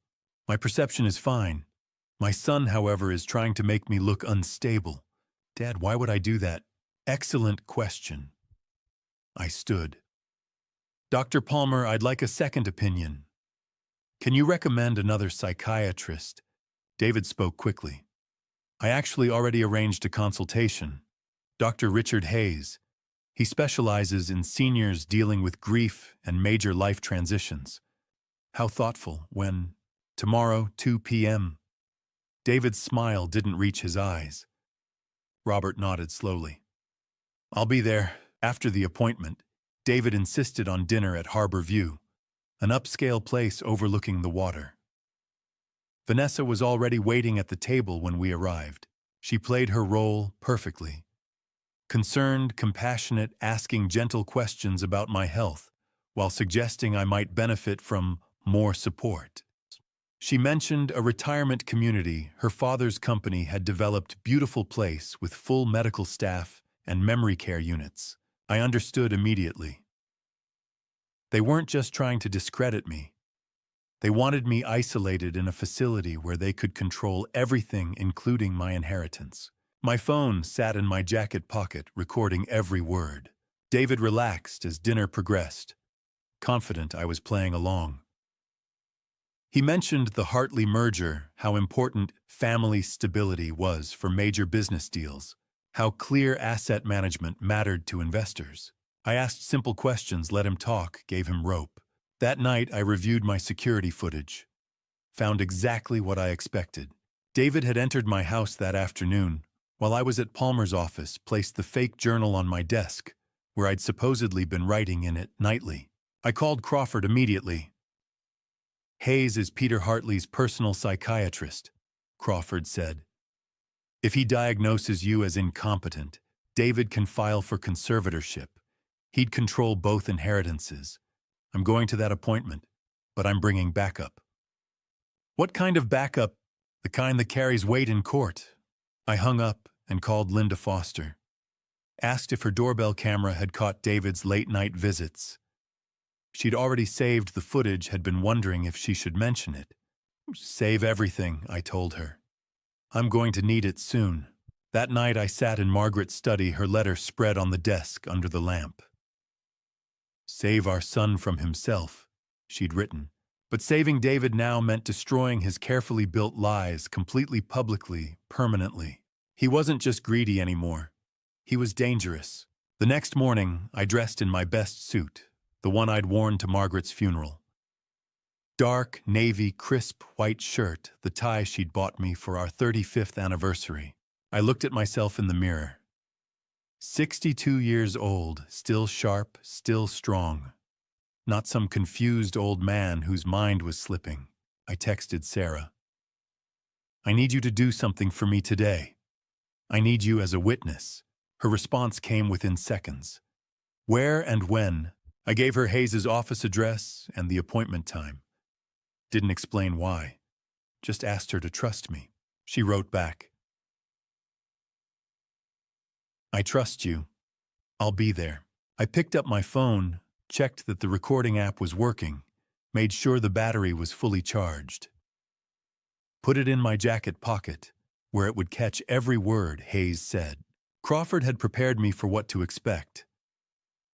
My perception is fine. My son, however, is trying to make me look unstable. Dad, why would I do that? Excellent question. I stood. Dr. Palmer, I'd like a second opinion. Can you recommend another psychiatrist? David spoke quickly. I actually already arranged a consultation. Dr. Richard Hayes. He specializes in seniors dealing with grief and major life transitions. How thoughtful. When? Tomorrow, 2 p.m. David's smile didn't reach his eyes. Robert nodded slowly. I'll be there. After the appointment, David insisted on dinner at Harbor View, an upscale place overlooking the water. Vanessa was already waiting at the table when we arrived. She played her role perfectly. Concerned, compassionate, asking gentle questions about my health, while suggesting I might benefit from more support. She mentioned a retirement community her father's company had developed, beautiful place with full medical staff and memory care units. I understood immediately. They weren't just trying to discredit me. They wanted me isolated in a facility where they could control everything, including my inheritance. My phone sat in my jacket pocket, recording every word. David relaxed as dinner progressed, confident I was playing along. He mentioned the Hartley merger, how important family stability was for major business deals, how clear asset management mattered to investors. I asked simple questions, let him talk, gave him rope. That night, I reviewed my security footage. Found exactly what I expected. David had entered my house that afternoon, while I was at Palmer's office, placed the fake journal on my desk, where I'd supposedly been writing in it nightly. I called Crawford immediately. Hayes is Peter Hartley's personal psychiatrist. Crawford said. If he diagnoses you as incompetent, David can file for conservatorship. He'd control both inheritances. I'm going to that appointment, but I'm bringing backup. What kind of backup? The kind that carries weight in court. I hung up and called Linda Foster. Asked if her doorbell camera had caught David's late-night visits. She'd already saved the footage, had been wondering if she should mention it. Save everything, I told her. I'm going to need it soon. That night I sat in Margaret's study, her letter spread on the desk under the lamp. Save our son from himself, she'd written. But saving David now meant destroying his carefully built lies completely, publicly, permanently. He wasn't just greedy anymore. He was dangerous. The next morning, I dressed in my best suit, the one I'd worn to Margaret's funeral. Dark, navy, crisp white shirt, the tie she'd bought me for our 35th anniversary. I looked at myself in the mirror. 62 years old, still sharp, still strong. Not some confused old man whose mind was slipping. I texted Sarah. I need you to do something for me today. I need you as a witness. Her response came within seconds. Where and when? I gave her Hayes's office address and the appointment time. Didn't explain why. Just asked her to trust me. She wrote back. I trust you. I'll be there. I picked up my phone, checked that the recording app was working, made sure the battery was fully charged. Put it in my jacket pocket, where it would catch every word Hayes said. Crawford had prepared me for what to expect.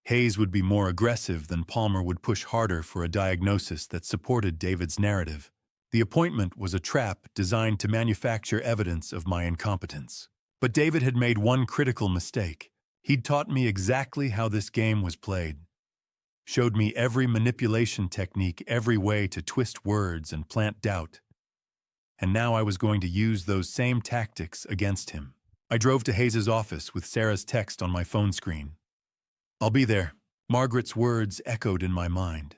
Hayes would be more aggressive than Palmer would push harder for a diagnosis that supported David's narrative. The appointment was a trap designed to manufacture evidence of my incompetence. But David had made one critical mistake. He'd taught me exactly how this game was played. Showed me every manipulation technique, every way to twist words and plant doubt. And now I was going to use those same tactics against him. I drove to Hayes's office with Sarah's text on my phone screen. I'll be there. Margaret's words echoed in my mind.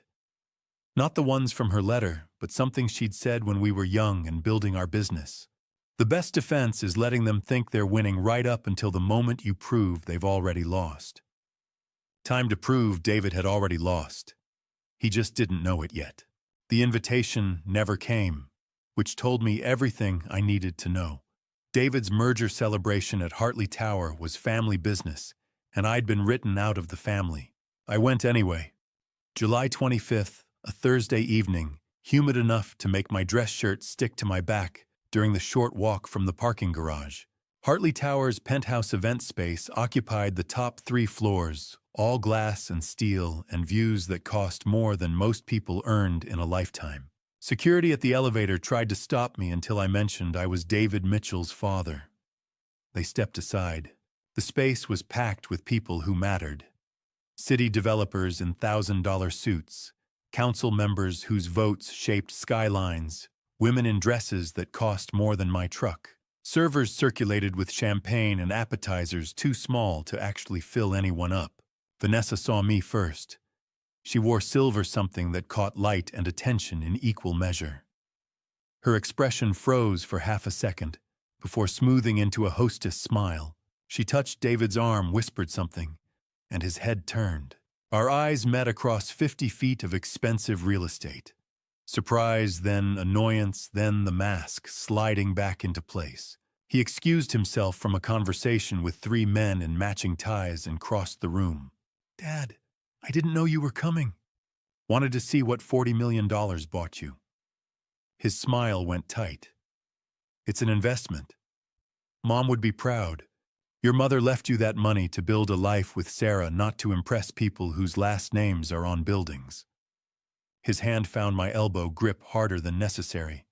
Not the ones from her letter, but something she'd said when we were young and building our business. The best defense is letting them think they're winning right up until the moment you prove they've already lost. Time to prove David had already lost. He just didn't know it yet. The invitation never came, which told me everything I needed to know. David's merger celebration at Hartley Tower was family business, and I'd been written out of the family. I went anyway. July 25th, a Thursday evening, humid enough to make my dress shirt stick to my back during the short walk from the parking garage. Hartley Tower's penthouse event space occupied the top 3 floors, all glass and steel, and views that cost more than most people earned in a lifetime. Security at the elevator tried to stop me until I mentioned I was David Mitchell's father. They stepped aside. The space was packed with people who mattered. City developers in $1,000 suits, council members whose votes shaped skylines, women in dresses that cost more than my truck. Servers circulated with champagne and appetizers too small to actually fill anyone up. Vanessa saw me first. She wore silver something that caught light and attention in equal measure. Her expression froze for half a second, before smoothing into a hostess smile. She touched David's arm, whispered something, and his head turned. Our eyes met across 50 feet of expensive real estate. Surprise, then annoyance, then the mask sliding back into place. He excused himself from a conversation with 3 men in matching ties and crossed the room. Dad, I didn't know you were coming. Wanted to see what $40 million bought you. His smile went tight. It's an investment. Mom would be proud. Your mother left you that money to build a life with Sarah, not to impress people whose last names are on buildings. His hand found my elbow, grip harder than necessary.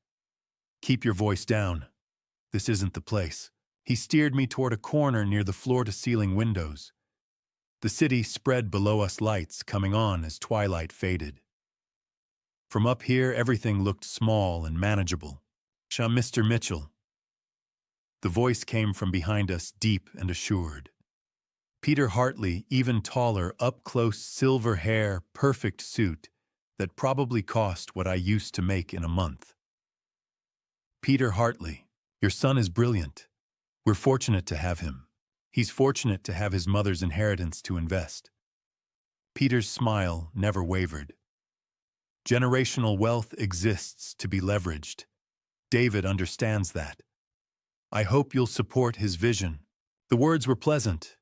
Keep your voice down. This isn't the place. He steered me toward a corner near the floor-to-ceiling windows. The city spread below us, lights coming on as twilight faded. From up here, everything looked small and manageable. Mr. Mitchell. The voice came from behind us, deep and assured. Peter Hartley, even taller, up-close, silver hair, perfect suit, that probably cost what I used to make in a month. Peter Hartley. Your son is brilliant. We're fortunate to have him. He's fortunate to have his mother's inheritance to invest. Peter's smile never wavered. Generational wealth exists to be leveraged. David understands that. I hope you'll support his vision. The words were pleasant.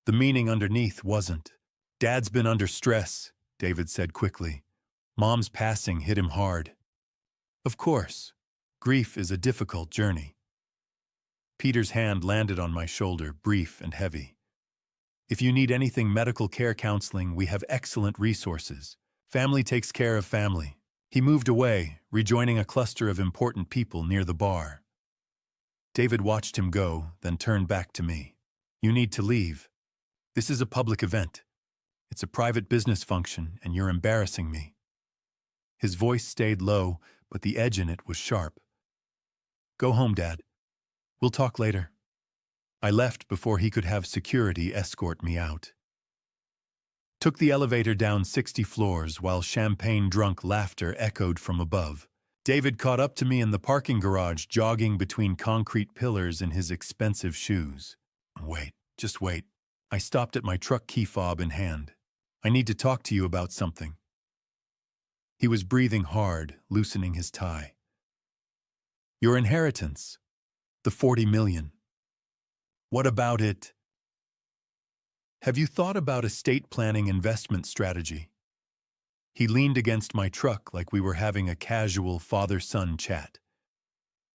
The meaning underneath wasn't. Dad's been under stress, David said quickly. Mom's passing hit him hard. Of course, grief is a difficult journey. Peter's hand landed on my shoulder, brief and heavy. If you need anything medical care counseling, we have excellent resources. Family takes care of family. He moved away, rejoining a cluster of important people near the bar. David watched him go, then turned back to me. You need to leave. This is a public event. It's a private business function, and you're embarrassing me. His voice stayed low, but the edge in it was sharp. Go home, Dad. We'll talk later. I left before he could have security escort me out. Took the elevator down 60 floors while champagne-drunk laughter echoed from above. David caught up to me in the parking garage, jogging between concrete pillars in his expensive shoes. Wait, just wait. I stopped at my truck key fob in hand. I need to talk to you about something. He was breathing hard, loosening his tie. Your inheritance. The 40 million. What about it? Have you thought about estate planning investment strategy? He leaned against my truck like we were having a casual father-son chat.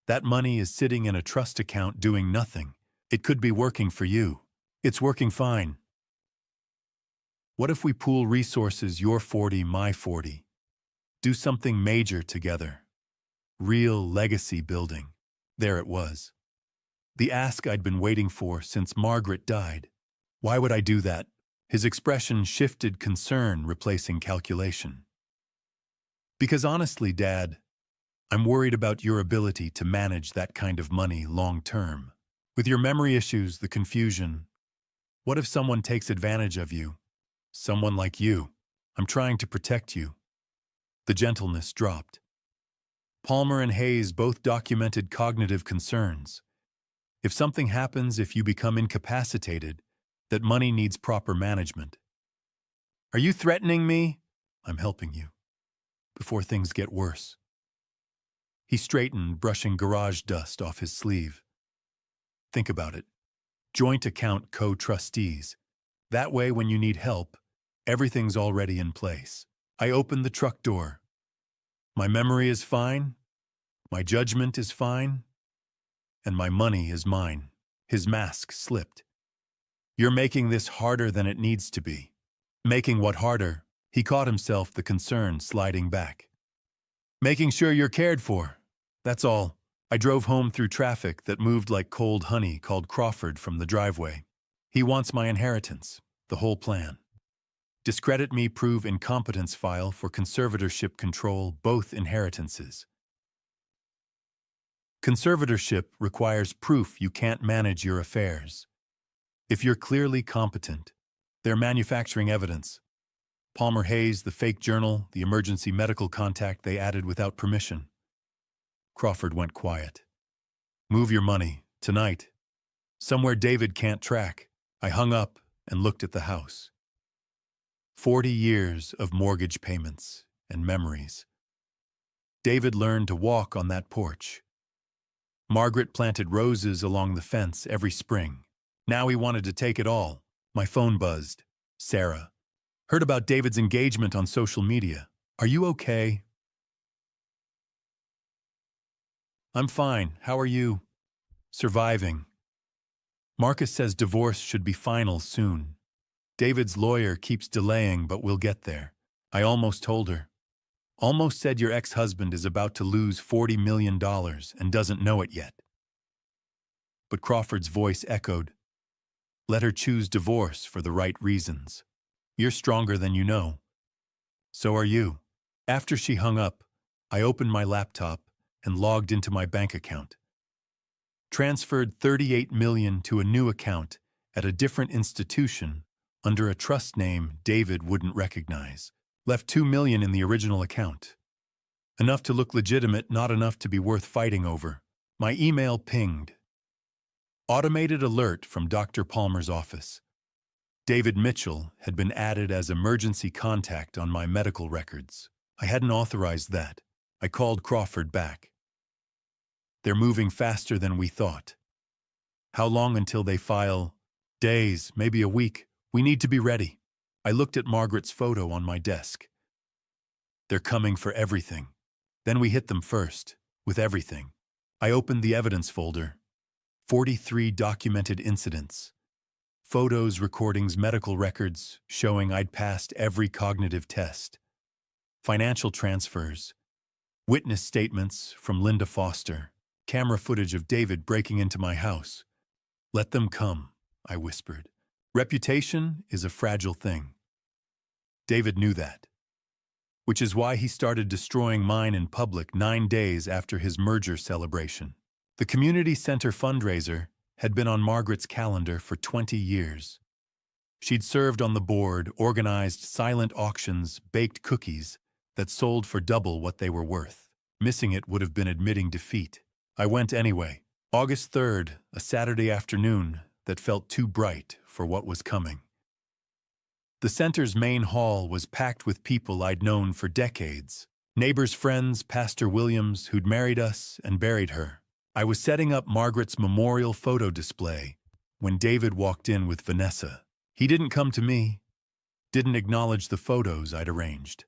That money is sitting in a trust account doing nothing. It could be working for you. It's working fine. What if we pool resources, your 40, my 40? Do something major together. Real legacy building. There it was. The ask I'd been waiting for since Margaret died. Why would I do that? His expression shifted, concern replacing calculation. Because honestly, Dad, I'm worried about your ability to manage that kind of money long term. With your memory issues, the confusion. What if someone takes advantage of you? Someone like you. I'm trying to protect you. The gentleness dropped. Palmer and Hayes both documented cognitive concerns. If something happens, if you become incapacitated, that money needs proper management. Are you threatening me? I'm helping you. Before things get worse. He straightened, brushing garage dust off his sleeve. Think about it. Joint account co-trustees. That way, when you need help, everything's already in place. I opened the truck door. My memory is fine. My judgment is fine. And my money is mine. His mask slipped. You're making this harder than it needs to be. Making what harder? He caught himself, the concern sliding back. Making sure you're cared for. That's all. I drove home through traffic that moved like cold honey, called Crawford from the driveway. He wants my inheritance, the whole plan. Discredit me, prove incompetence, file for conservatorship control, both inheritances. Conservatorship requires proof you can't manage your affairs. If you're clearly competent, they're manufacturing evidence. Palmer Hayes, the fake journal, the emergency medical contact they added without permission. Crawford went quiet. Move your money, tonight. Somewhere David can't track. I hung up and looked at the house. 40 years of mortgage payments and memories. David learned to walk on that porch. Margaret planted roses along the fence every spring. Now he wanted to take it all. My phone buzzed. Sarah. Heard about David's engagement on social media. Are you okay? I'm fine. How are you? Surviving. Marcus says divorce should be final soon. David's lawyer keeps delaying, but we'll get there. I almost told her. Almost said your ex-husband is about to lose $40 million and doesn't know it yet. But Crawford's voice echoed. Let her choose divorce for the right reasons. You're stronger than you know. So are you. After she hung up, I opened my laptop and logged into my bank account. Transferred $38 million to a new account at a different institution under a trust name David wouldn't recognize. Left $2 million in the original account. Enough to look legitimate, not enough to be worth fighting over. My email pinged. Automated alert from Dr. Palmer's office. David Mitchell had been added as emergency contact on my medical records. I hadn't authorized that. I called Crawford back. They're moving faster than we thought. How long until they file? Days, maybe a week. We need to be ready. I looked at Margaret's photo on my desk. They're coming for everything. Then we hit them first, with everything. I opened the evidence folder. 43 documented incidents. Photos, recordings, medical records showing I'd passed every cognitive test. Financial transfers. Witness statements from Linda Foster. Camera footage of David breaking into my house. Let them come, I whispered. Reputation is a fragile thing. David knew that. Which is why he started destroying mine in public 9 days after his merger celebration. The community center fundraiser had been on Margaret's calendar for 20 years. She'd served on the board, organized silent auctions, baked cookies that sold for double what they were worth. Missing it would have been admitting defeat. I went anyway. August 3rd, a Saturday afternoon that felt too bright for what was coming. The center's main hall was packed with people I'd known for decades. Neighbors, friends, Pastor Williams, who'd married us and buried her. I was setting up Margaret's memorial photo display when David walked in with Vanessa. He didn't come to me, didn't acknowledge the photos I'd arranged.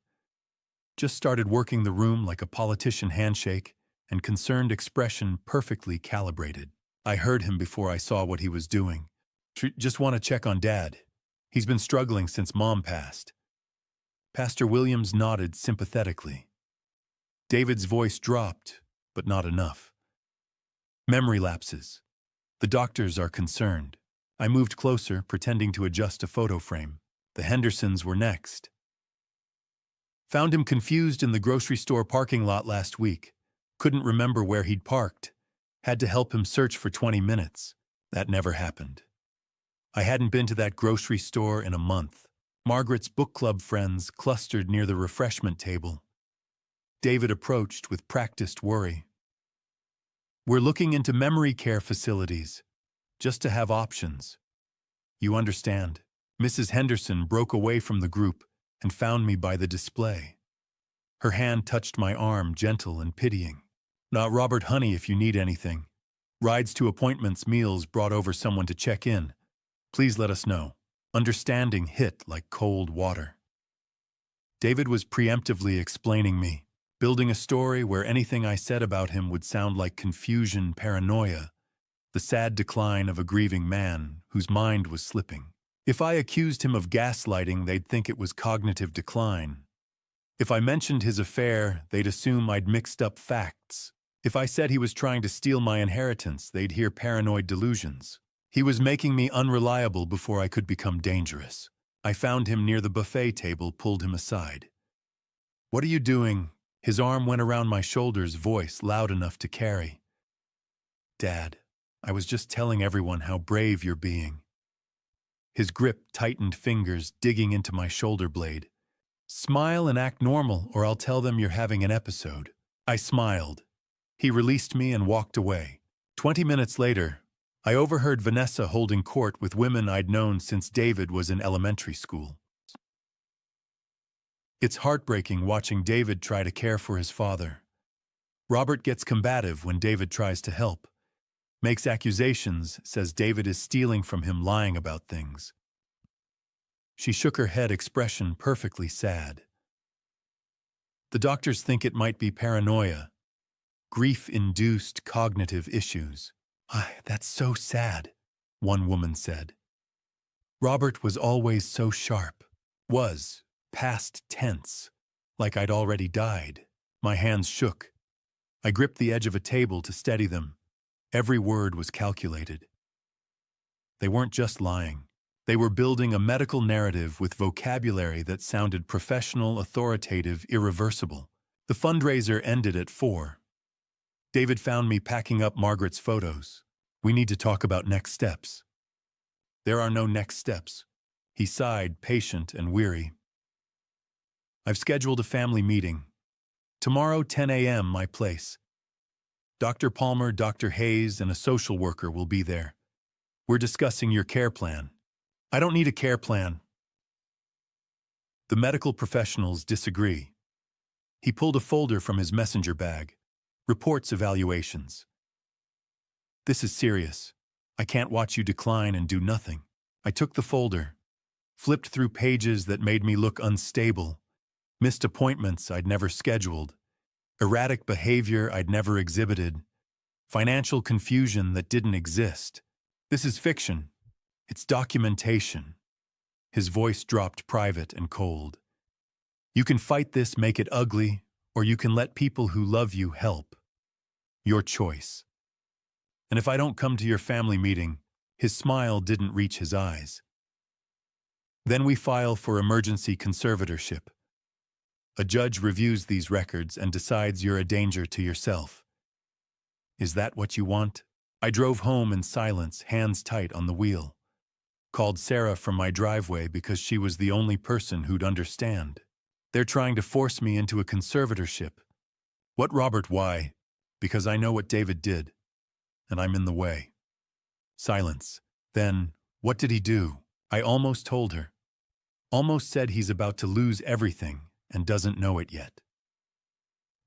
Just started working the room like a politician handshake and concerned expression perfectly calibrated. I heard him before I saw what he was doing. Just want to check on Dad. He's been struggling since Mom passed. Pastor Williams nodded sympathetically. David's voice dropped, but not enough. Memory lapses. The doctors are concerned. I moved closer, pretending to adjust a photo frame. The Hendersons were next. Found him confused in the grocery store parking lot last week. Couldn't remember where he'd parked. Had to help him search for 20 minutes. That never happened. I hadn't been to that grocery store in a month. Margaret's book club friends clustered near the refreshment table. David approached with practiced worry. We're looking into memory care facilities, just to have options. You understand. Mrs. Henderson broke away from the group and found me by the display. Her hand touched my arm, gentle and pitying. Not Robert Honey if you need anything. Rides to appointments, meals, brought over someone to check in. Please let us know. Understanding hit like cold water. David was preemptively explaining me, building a story where anything I said about him would sound like confusion, paranoia, the sad decline of a grieving man whose mind was slipping. If I accused him of gaslighting, they'd think it was cognitive decline. If I mentioned his affair, they'd assume I'd mixed up facts. If I said he was trying to steal my inheritance, they'd hear paranoid delusions. He was making me unreliable before I could become dangerous. I found him near the buffet table, pulled him aside. What are you doing? His arm went around my shoulders, voice loud enough to carry. Dad, I was just telling everyone how brave you're being. His grip tightened, fingers digging into my shoulder blade. Smile and act normal, or I'll tell them you're having an episode. I smiled. He released me and walked away. 20 minutes later, I overheard Vanessa holding court with women I'd known since David was in elementary school. It's heartbreaking watching David try to care for his father. Robert gets combative when David tries to help. Makes accusations, says David is stealing from him, lying about things. She shook her head, expression perfectly sad. The doctors think it might be paranoia, grief-induced cognitive issues. That's so sad, one woman said. Robert was always so sharp. Was, past tense, like I'd already died. My hands shook. I gripped the edge of a table to steady them. Every word was calculated. They weren't just lying. They were building a medical narrative with vocabulary that sounded professional, authoritative, irreversible. The fundraiser ended at 4. David found me packing up Margaret's photos. We need to talk about next steps. There are no next steps. He sighed, patient and weary. I've scheduled a family meeting. Tomorrow, 10 a.m., my place. Dr. Palmer, Dr. Hayes, and a social worker will be there. We're discussing your care plan. I don't need a care plan. The medical professionals disagree. He pulled a folder from his messenger bag. Reports evaluations. This is serious. I can't watch you decline and do nothing. I took the folder, flipped through pages that made me look unstable, missed appointments I'd never scheduled, erratic behavior I'd never exhibited, financial confusion that didn't exist. This is fiction. It's documentation. His voice dropped private and cold. You can fight this, make it ugly, or you can let people who love you help. Your choice. And if I don't come to your family meeting, his smile didn't reach his eyes. Then we file for emergency conservatorship. A judge reviews these records and decides you're a danger to yourself. Is that what you want? I drove home in silence, hands tight on the wheel. Called Sarah from my driveway because she was the only person who'd understand. They're trying to force me into a conservatorship. What, Robert? Why? Because I know what David did, and I'm in the way. Silence. Then, what did he do? I almost told her. Almost said he's about to lose everything and doesn't know it yet.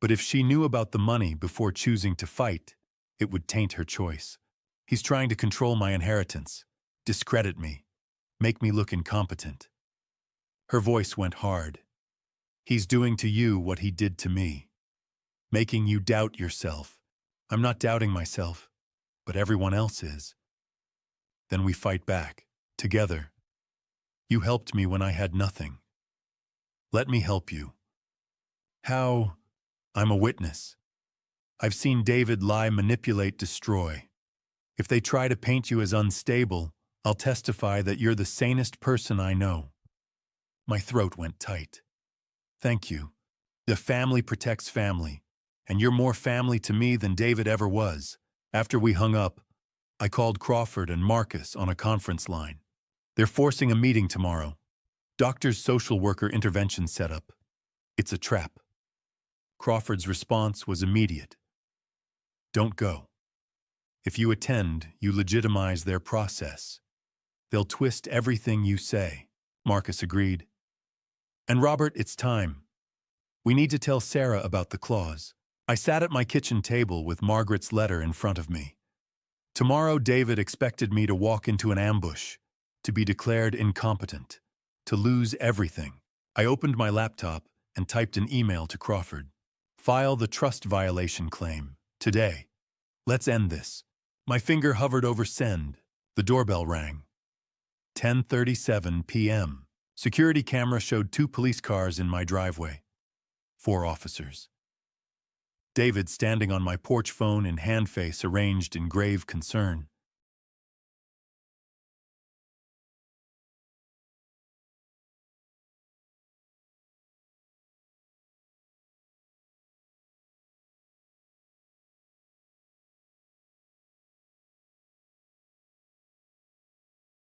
But if she knew about the money before choosing to fight, it would taint her choice. He's trying to control my inheritance, discredit me, make me look incompetent. Her voice went hard. He's doing to you what he did to me, making you doubt yourself. I'm not doubting myself, but everyone else is. Then we fight back, together. You helped me when I had nothing. Let me help you. How? I'm a witness. I've seen David lie, manipulate, destroy. If they try to paint you as unstable, I'll testify that you're the sanest person I know. My throat went tight. Thank you. The family protects family, and you're more family to me than David ever was. After we hung up, I called Crawford and Marcus on a conference line. They're forcing a meeting tomorrow. Doctor's social worker intervention setup. It's a trap. Crawford's response was immediate. Don't go. If you attend, you legitimize their process. They'll twist everything you say. Marcus agreed. And Robert, it's time. We need to tell Sarah about the clause. I sat at my kitchen table with Margaret's letter in front of me. Tomorrow, David expected me to walk into an ambush, to be declared incompetent, to lose everything. I opened my laptop and typed an email to Crawford. File the trust violation claim, today. Let's end this. My finger hovered over send. The doorbell rang. 10:37 p.m. Security camera showed 2 police cars in my driveway. 4 officers. David standing on my porch, phone in hand, face arranged in grave concern.